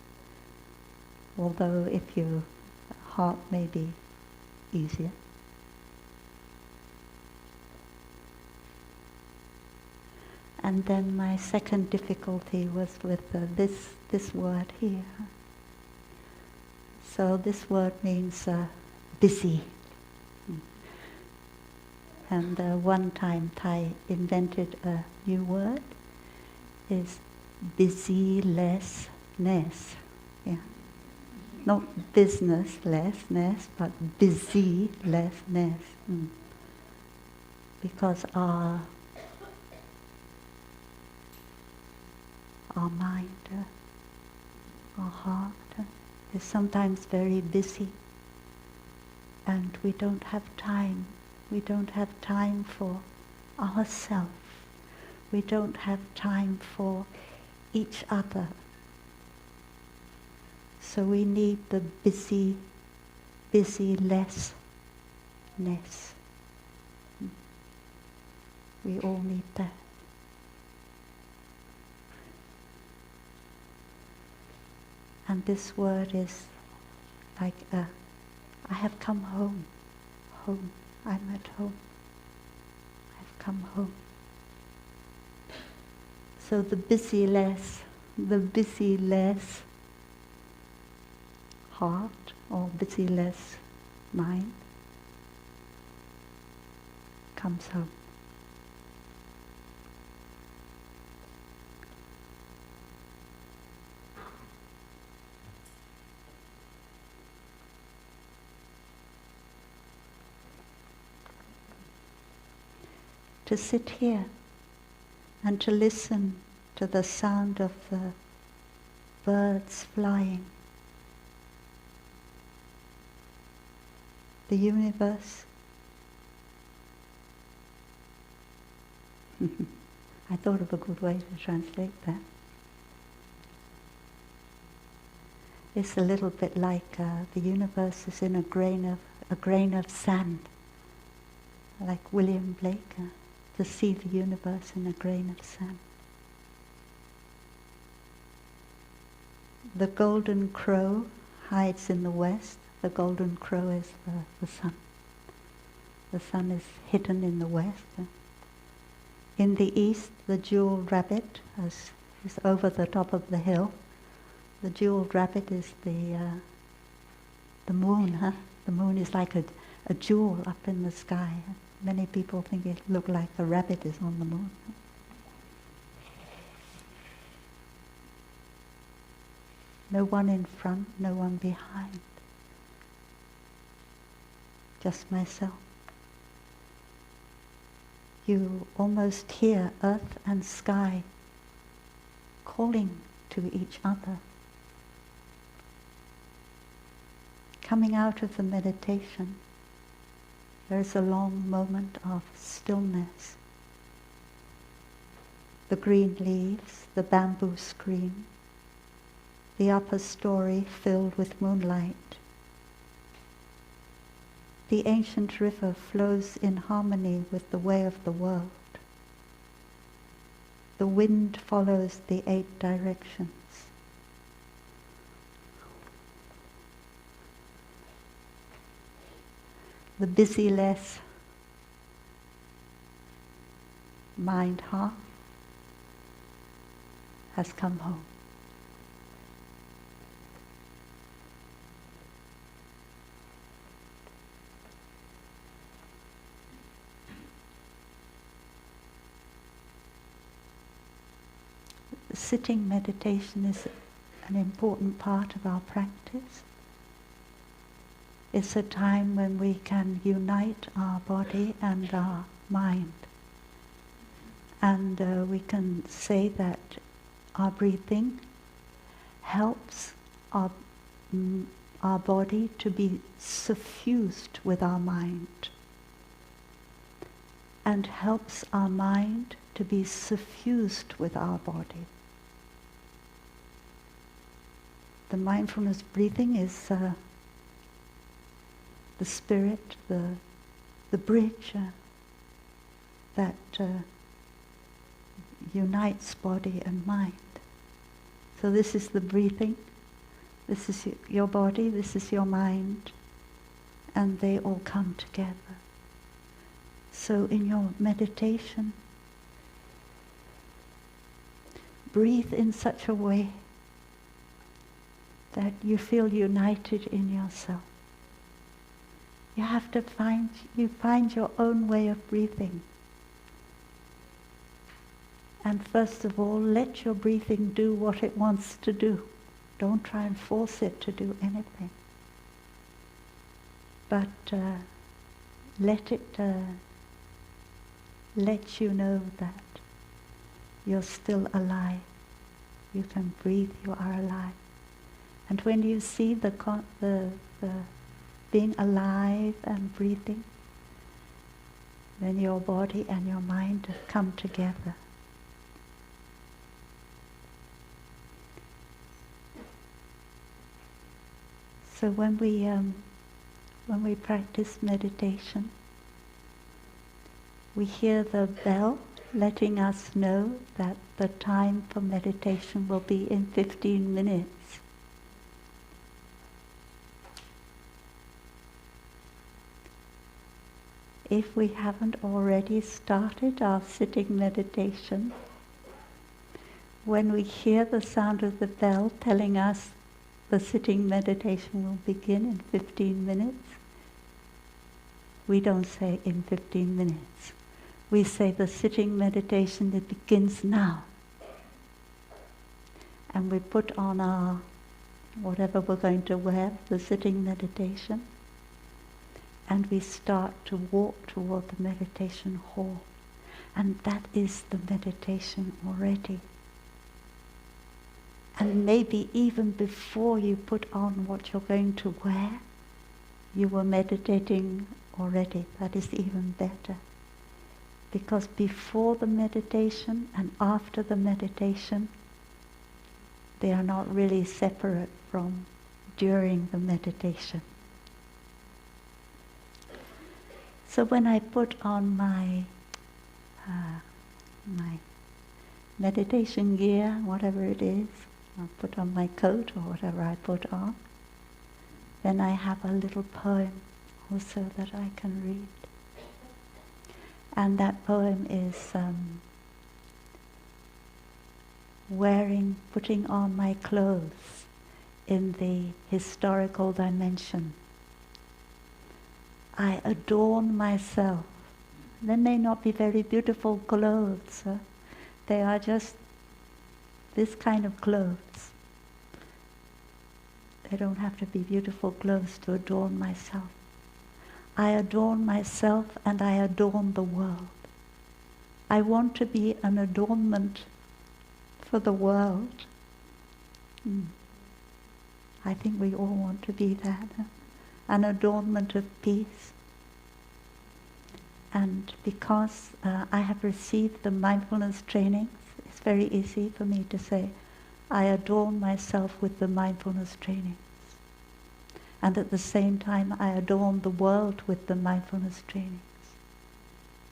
Although if you, heart may be easier. And then my second difficulty was with this word here. So this word means busy. And one time Thay invented a new word, is busylessness. Yeah. Not businesslessness, but busylessness. Because our mind, our heart is sometimes very busy, and we don't have time. We don't have time for ourselves. We don't have time for each other. So we need the busylessness. We all need that. And this word is like I have come home. Home. I'm at home. I've come home. So the busyless heart or busyless mind comes home. To sit here and to listen to the sound of the birds flying, the universe. I thought of a good way to translate that. It's a little bit like the universe is in a grain of sand, like William Blake. To see the universe in a grain of sand. The golden crow hides in the west. The golden crow is the sun. The sun is hidden in the west. In the east, the jeweled rabbit is over the top of the hill. The jeweled rabbit is the moon. The moon is like a jewel up in the sky. Many people think it looks like a rabbit is on the moon. No one in front, no one behind. Just myself. You almost hear earth and sky calling to each other. Coming out of the meditation, there's a long moment of stillness. The green leaves, the bamboo screen, the upper story filled with moonlight. The ancient river flows in harmony with the way of the world. The wind follows the 8 directions. The busyless mind heart has come home. Sitting meditation is an important part of our practice. It's a time when we can unite our body and our mind. And we can say that our breathing helps our body to be suffused with our mind, and helps our mind to be suffused with our body. The mindfulness breathing is the spirit, the bridge that unites body and mind. So this is the breathing, this is your body, this is your mind, and they all come together. So in your meditation, breathe in such a way that you feel united in yourself. You have to find your own way of breathing. And first of all, let your breathing do what it wants to do. Don't try and force it to do anything. But let it let you know that you're still alive. You can breathe, you are alive. And when you see the being alive and breathing, then your body and your mind come together. So when we practice meditation, we hear the bell letting us know that the time for meditation will be in 15 minutes. If we haven't already started our sitting meditation, when we hear the sound of the bell telling us the sitting meditation will begin in 15 minutes, we don't say in 15 minutes. We say the sitting meditation, it begins now. And we put on our, whatever we're going to wear, the sitting meditation, and we start to walk toward the meditation hall. And that is the meditation already. And maybe even before you put on what you're going to wear, you were meditating already. That is even better. Because before the meditation and after the meditation, they are not really separate from during the meditation. So when I put on my meditation gear, whatever it is, I put on my coat or whatever I put on, then I have a little poem also that I can read. And that poem is putting on my clothes in the historical dimension. I adorn myself. They may not be very beautiful clothes. They are just this kind of clothes. They don't have to be beautiful clothes to adorn myself. I adorn myself and I adorn the world. I want to be an adornment for the world. I think we all want to be that. An adornment of peace. And because I have received the mindfulness trainings, it's very easy for me to say, I adorn myself with the mindfulness trainings. And at the same time, I adorn the world with the mindfulness trainings.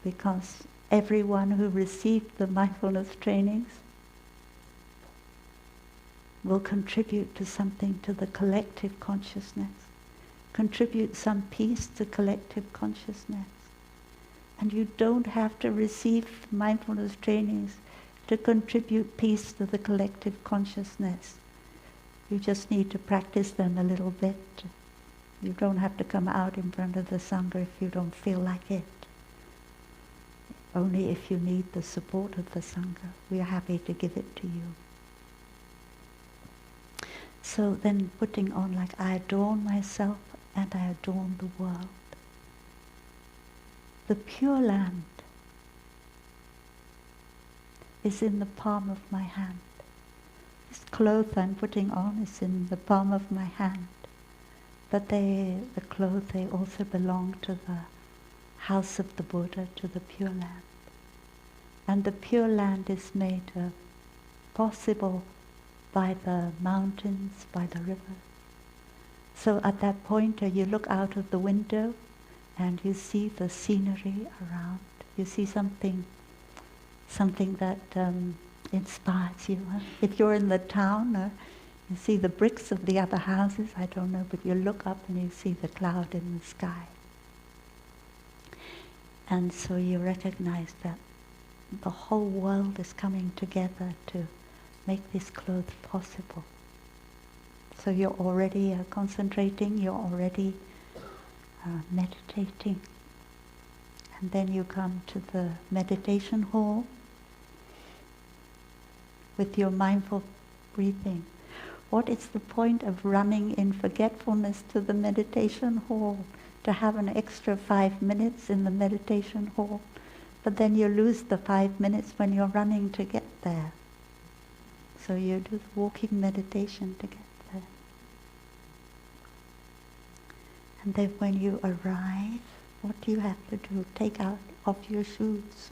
Because everyone who received the mindfulness trainings will contribute to something to the collective consciousness, contribute some peace to collective consciousness. And you don't have to receive mindfulness trainings to contribute peace to the collective consciousness. You just need to practice them a little bit. You don't have to come out in front of the Sangha if you don't feel like it. Only if you need the support of the Sangha. We are happy to give it to you. So then putting on like, I adorn myself and I adorn the world. The Pure Land is in the palm of my hand. This cloth I'm putting on is in the palm of my hand. But the clothes, they also belong to the house of the Buddha, to the Pure Land. And the Pure Land is made possible by the mountains, by the river. So at that point, you look out of the window and you see the scenery around. You see something that inspires you. If you're in the town, you see the bricks of the other houses, I don't know, but you look up and you see the cloud in the sky. And so you recognize that the whole world is coming together to make this clothes possible. So you're already concentrating, you're already meditating. And then you come to the meditation hall with your mindful breathing. What is the point of running in forgetfulness to the meditation hall, to have an extra 5 minutes in the meditation hall, but then you lose the 5 minutes when you're running to get there. So you do the walking meditation to get there. And then when you arrive, what do you have to do? Take off your shoes.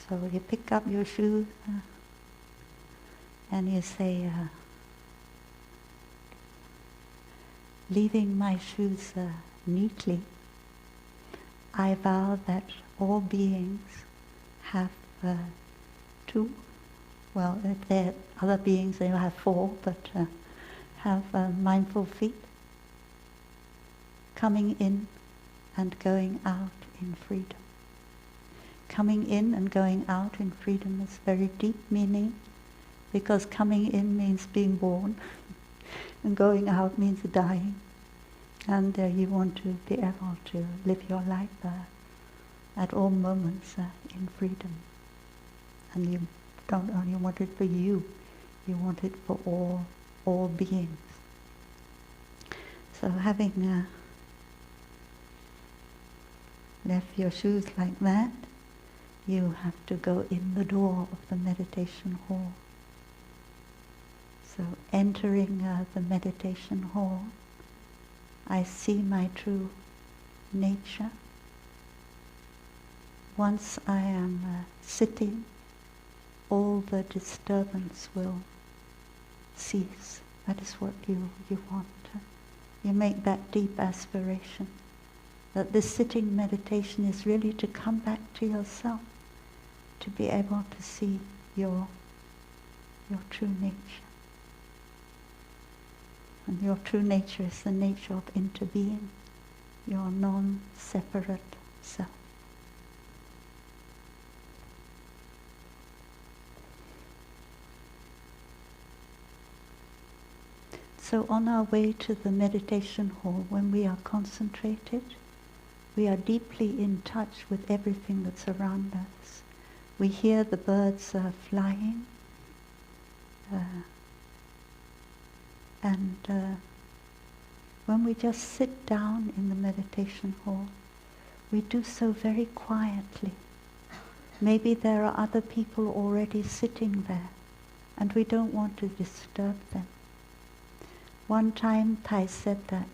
So you pick up your shoes and you say, leaving my shoes neatly, I vow that all beings have two, well, if they're other beings, they will have four, but have mindful feet, coming in and going out in freedom. Coming in and going out in freedom is very deep meaning, because coming in means being born, and going out means dying. And you want to be able to live your life at all moments in freedom. And you don't only want it for you, you want it for all beings. So having left your shoes like that, you have to go in the door of the meditation hall. So entering the meditation hall, I see my true nature. Once I am sitting, all the disturbance will cease. That is what you want. You make that deep aspiration, that this sitting meditation is really to come back to yourself, to be able to see your true nature. And your true nature is the nature of interbeing, your non-separate self. So on our way to the meditation hall, when we are concentrated, we are deeply in touch with everything that's around us. We hear the birds flying, and when we just sit down in the meditation hall, we do so very quietly. Maybe there are other people already sitting there, and we don't want to disturb them. One time Thay said that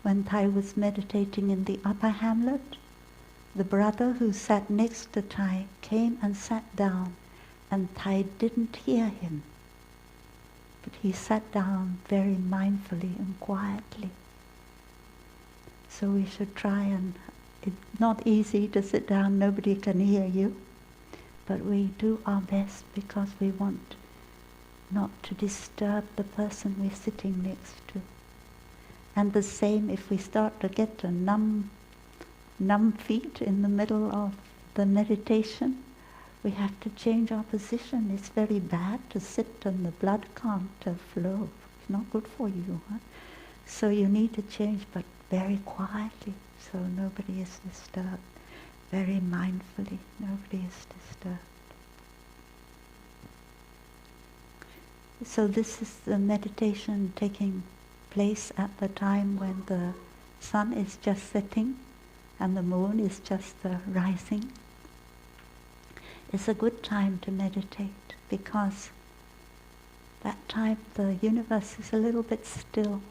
when Thay was meditating in the upper hamlet, the brother who sat next to Thay came and sat down, and Thay didn't hear him. But he sat down very mindfully and quietly. So we should try, and it's not easy to sit down, nobody can hear you, but we do our best because we want not to disturb the person we're sitting next to. And the same if we start to get to numb feet in the middle of the meditation, we have to change our position. It's very bad to sit and the blood can't flow. It's not good for you. So you need to change, but very quietly, so nobody is disturbed. Very mindfully, nobody is disturbed. So this is the meditation taking place at the time when the sun is just setting and the moon is just rising. It's a good time to meditate because that time the universe is a little bit still.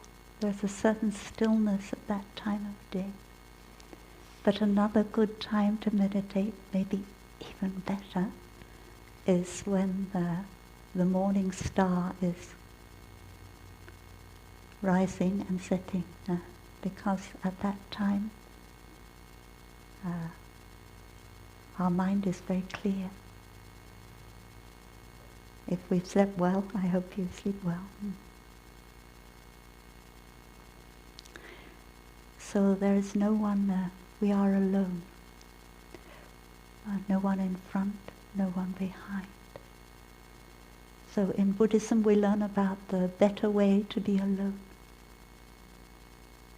There's a certain stillness at that time of day. But another good time to meditate, maybe even better, is when the morning star is rising and setting, because at that time our mind is very clear. If we've slept well, I hope you sleep well. So there is no one, we are alone. No one in front, no one behind. So in Buddhism we learn about the better way to be alone.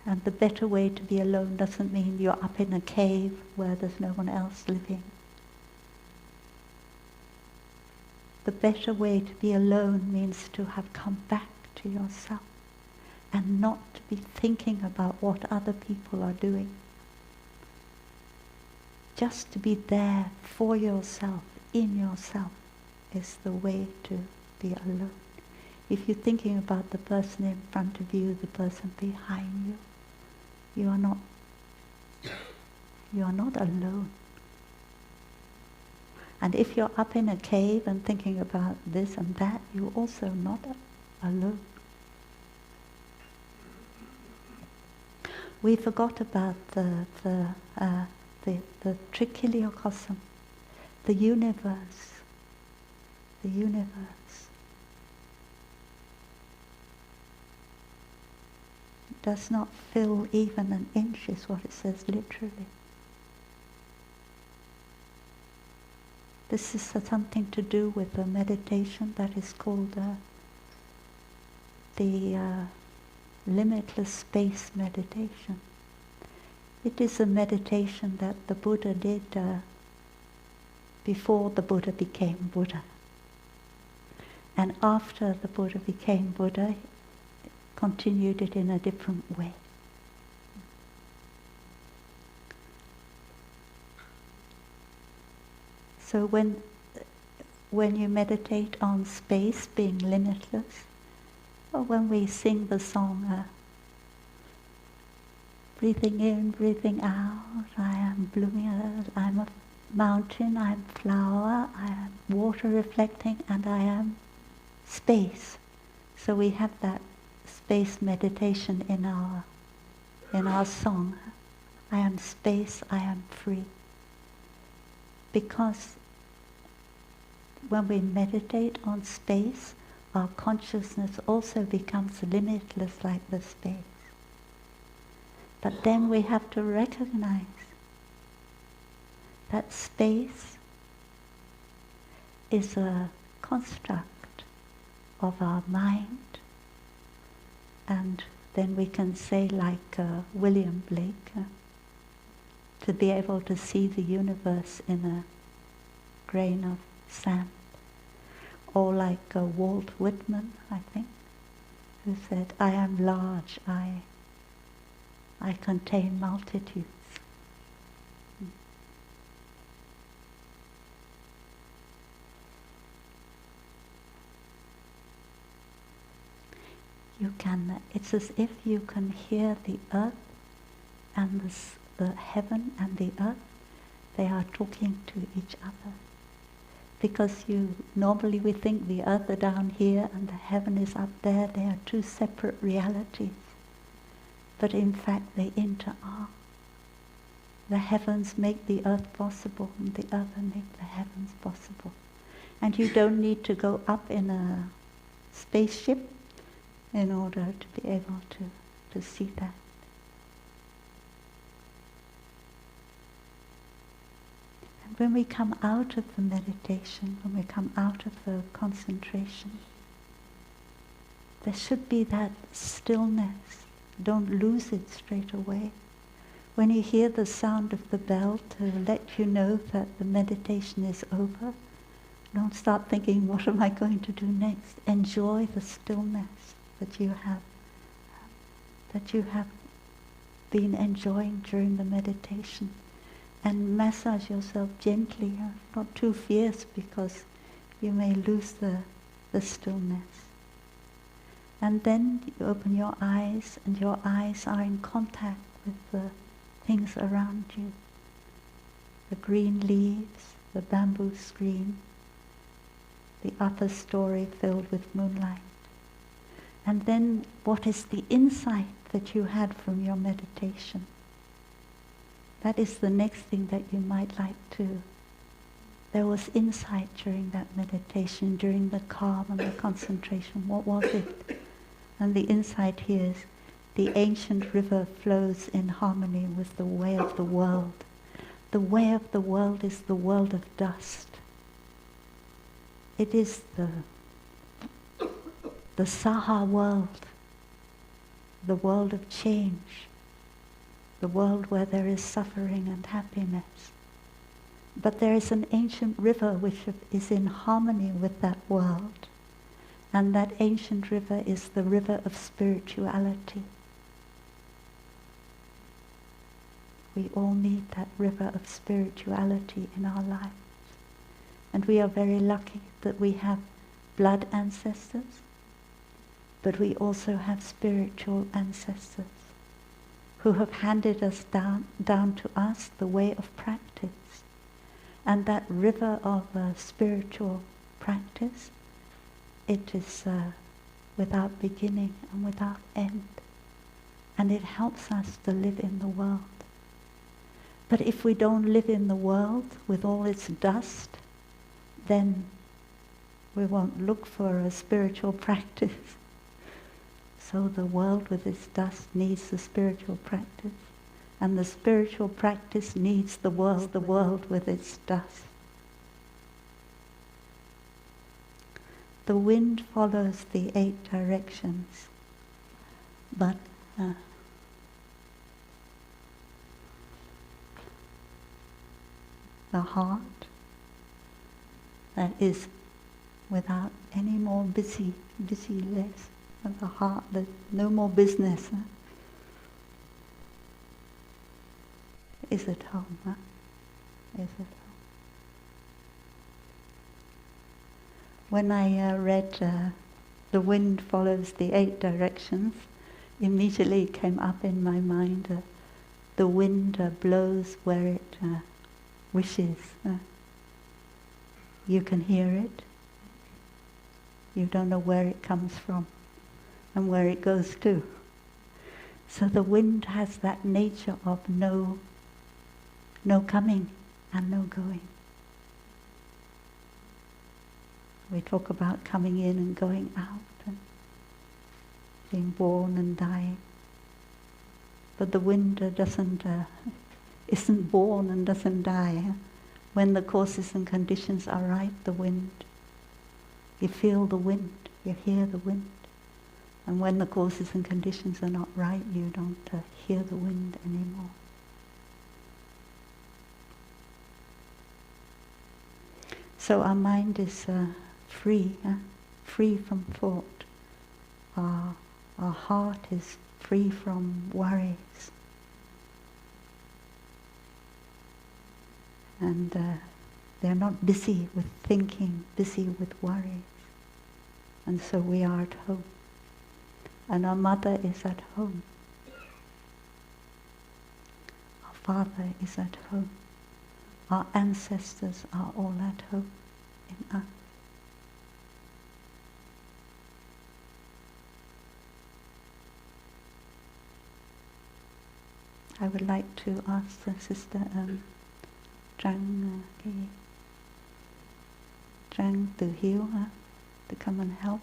And the better way to be alone doesn't mean you're up in a cave where there's no one else living. The better way to be alone means to have come back to yourself and not to be thinking about what other people are doing. Just to be there for yourself, in yourself, is the way to be alone. If you're thinking about the person in front of you, the person behind you, you are not alone. And if you're up in a cave and thinking about this and that, you're also not alone. We forgot about the trichiliocosm, the universe. The universe does not fill even an inch, is what it says literally. This is something to do with the meditation that is called the limitless space meditation. It is a meditation that the Buddha did before the Buddha became Buddha. And after the Buddha became Buddha, he continued it in a different way. So when you meditate on space being limitless, or when we sing the song, breathing in, breathing out, I am blooming, I am a mountain, I am flower, I am water reflecting, and I am space. So we have that space meditation in our song. I am space, I am free. Because when we meditate on space, our consciousness also becomes limitless like the space. But then we have to recognize that space is a construct of our mind, and then we can say like William Blake, to be able to see the universe in a grain of sand. Or like Walt Whitman, I think, who said, I am large, I contain multitudes. It's as if you can hear the earth and the heaven and the earth, they are talking to each other. Because normally we think the earth are down here and the heaven is up there, they are two separate realities. But in fact they interact. The heavens make the earth possible and the earth make the heavens possible. And you don't need to go up in a spaceship in order to be able to see that. And when we come out of the meditation, when we come out of the concentration, there should be that stillness. Don't lose it straight away. When you hear the sound of the bell to let you know that the meditation is over, don't start thinking, what am I going to do next? Enjoy the stillness that you have been enjoying during the meditation. And massage yourself gently, not too fierce, because you may lose the stillness. And then you open your eyes, and your eyes are in contact with the things around you. The green leaves, the bamboo screen, the upper story filled with moonlight. And then what is the insight that you had from your meditation? That is the next thing that you might like to. There was insight during that meditation, during the calm and the concentration. What was it? And the insight here is, the ancient river flows in harmony with the way of the world. The way of the world is the world of dust. It is the Saha world, the world of change, the world where there is suffering and happiness. But there is an ancient river which is in harmony with that world. And that ancient river is the river of spirituality. We all need that river of spirituality in our lives. And we are very lucky that we have blood ancestors, but we also have spiritual ancestors who have handed us down to us the way of practice. And that river of spiritual practice, it is without beginning and without end. And it helps us to live in the world. But if we don't live in the world with all its dust, then we won't look for a spiritual practice. So the world with its dust needs the spiritual practice. And the spiritual practice needs the world with its dust. The wind follows the 8 directions, but the heart that is without any more busyness, and the heart that no more business is at home. Is at home. When I read "The wind follows the 8 directions," immediately came up in my mind, the wind blows where it wishes. You can hear it. You don't know where it comes from and where it goes to. So the wind has that nature of no coming and no going. We talk about coming in and going out and being born and dying. But the wind isn't born and doesn't die. When the causes and conditions are right, the wind, you feel the wind, you hear the wind. And when the causes and conditions are not right, you don't hear the wind anymore. So our mind is free from thought. Our heart is free from worries. And they're not busy with thinking, busy with worries. And so we are at home. And our mother is at home. Our father is at home. Our ancestors are all at home in us. I would like to ask the sister Chan Duc to come and help.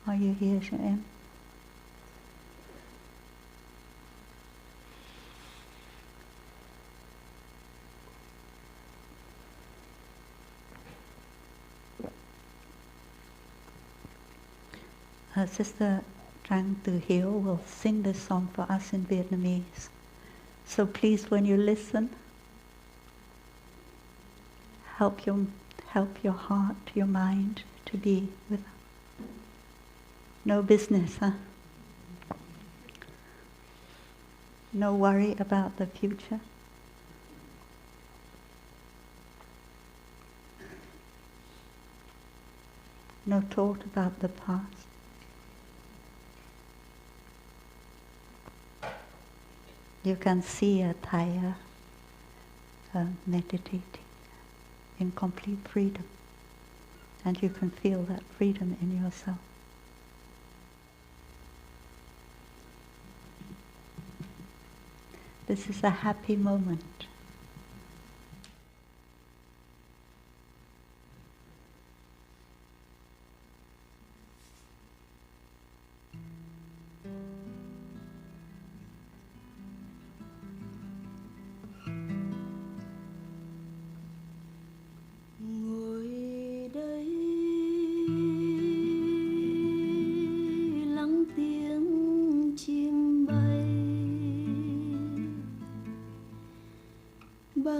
Are you here, Em? Sister Chan Duc will sing this song for us in Vietnamese. So please, when you listen, help your heart, your mind to be with us. No business, No worry about the future. No thought about the past. You can see a Thay meditating in complete freedom, and you can feel that freedom in yourself. This is a happy moment.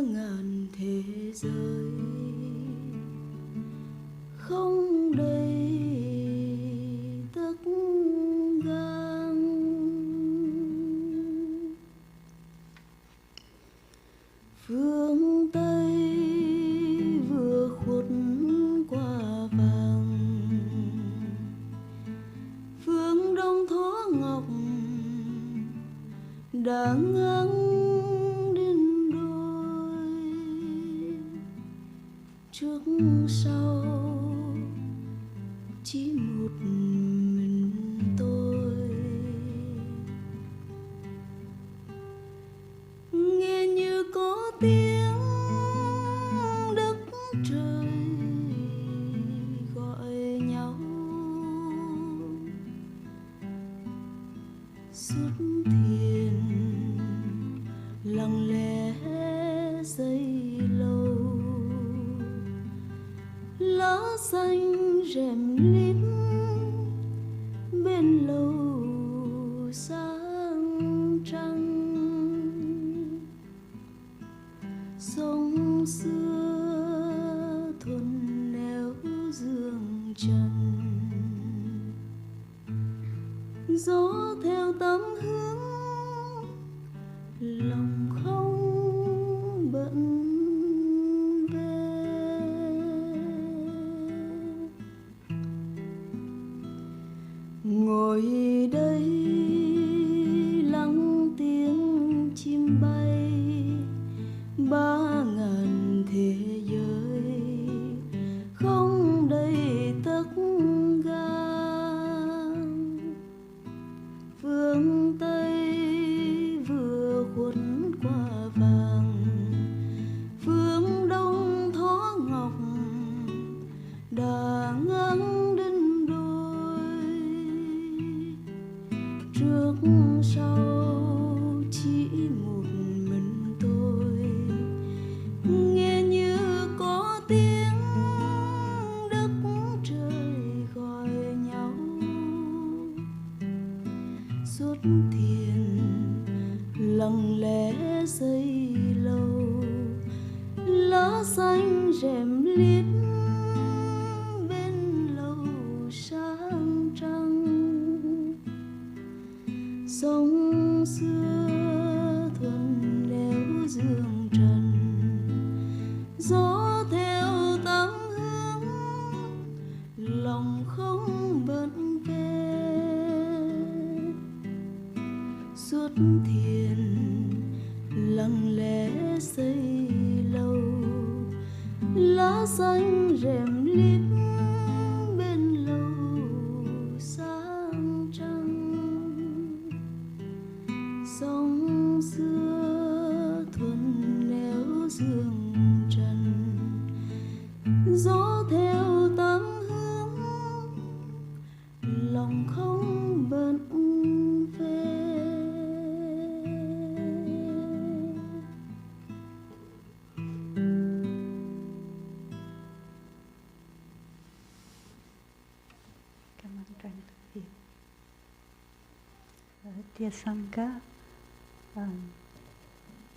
ngàn thế giới không đầy tất gang. Phương Tây vừa khuất qua vàng, phương Đông thó ngọc đã ngang đến đôi. Trước sau chỉ một mình tôi, nghe như có tiếng đất trời gọi nhau. Xuất thiền lặng lẽ giây lâu, lá xanh rèm lip bên lầu sáng trăng. Sông xưa thuần nẻo dương trần, gió theo tám hướng lòng không bận về. Ngồi đây lắng tiếng chim bay, 3.000 thế giới không đầy tất gang. Phương Tây vừa khuất qua vàng, phương Đông thó ngọc đã ngang đến đôi. Trước sau chỉ một mình tôi, nghe như có tiếng đất trời gọi nhau. Xuất thiền lặng lẽ giây lâu, lá xanh rèm liếp bên lầu sáng trăng. Sông xưa thuần nẻo dương trần, gió theo tám hướng lòng không bận về. Xuất thiền lặng lẽ giây lâu, lá xanh rèm liếp bên lầu sáng trăng. Sông xưa thuần nẻo dương trần, gió theo tám hướng lòng không bận về. Cảm ơn Chan Duc. Dear Sangha,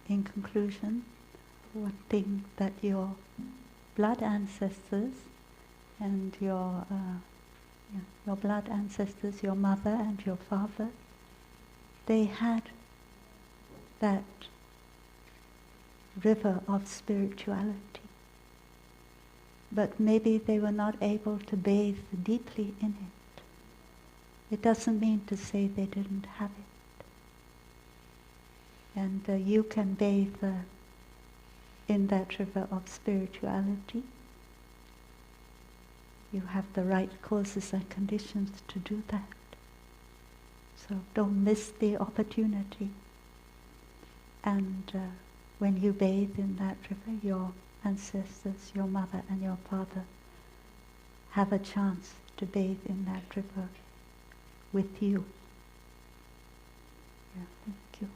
in conclusion, one thing that your blood ancestors and your blood ancestors, your mother and your father, they had that river of spirituality, but maybe they were not able to bathe deeply in it. It doesn't mean to say they didn't have it. And you can bathe in that river of spirituality. You have the right causes and conditions to do that. So don't miss the opportunity. And when you bathe in that river, your ancestors, your mother and your father have a chance to bathe in that river with you. Yeah, thank you.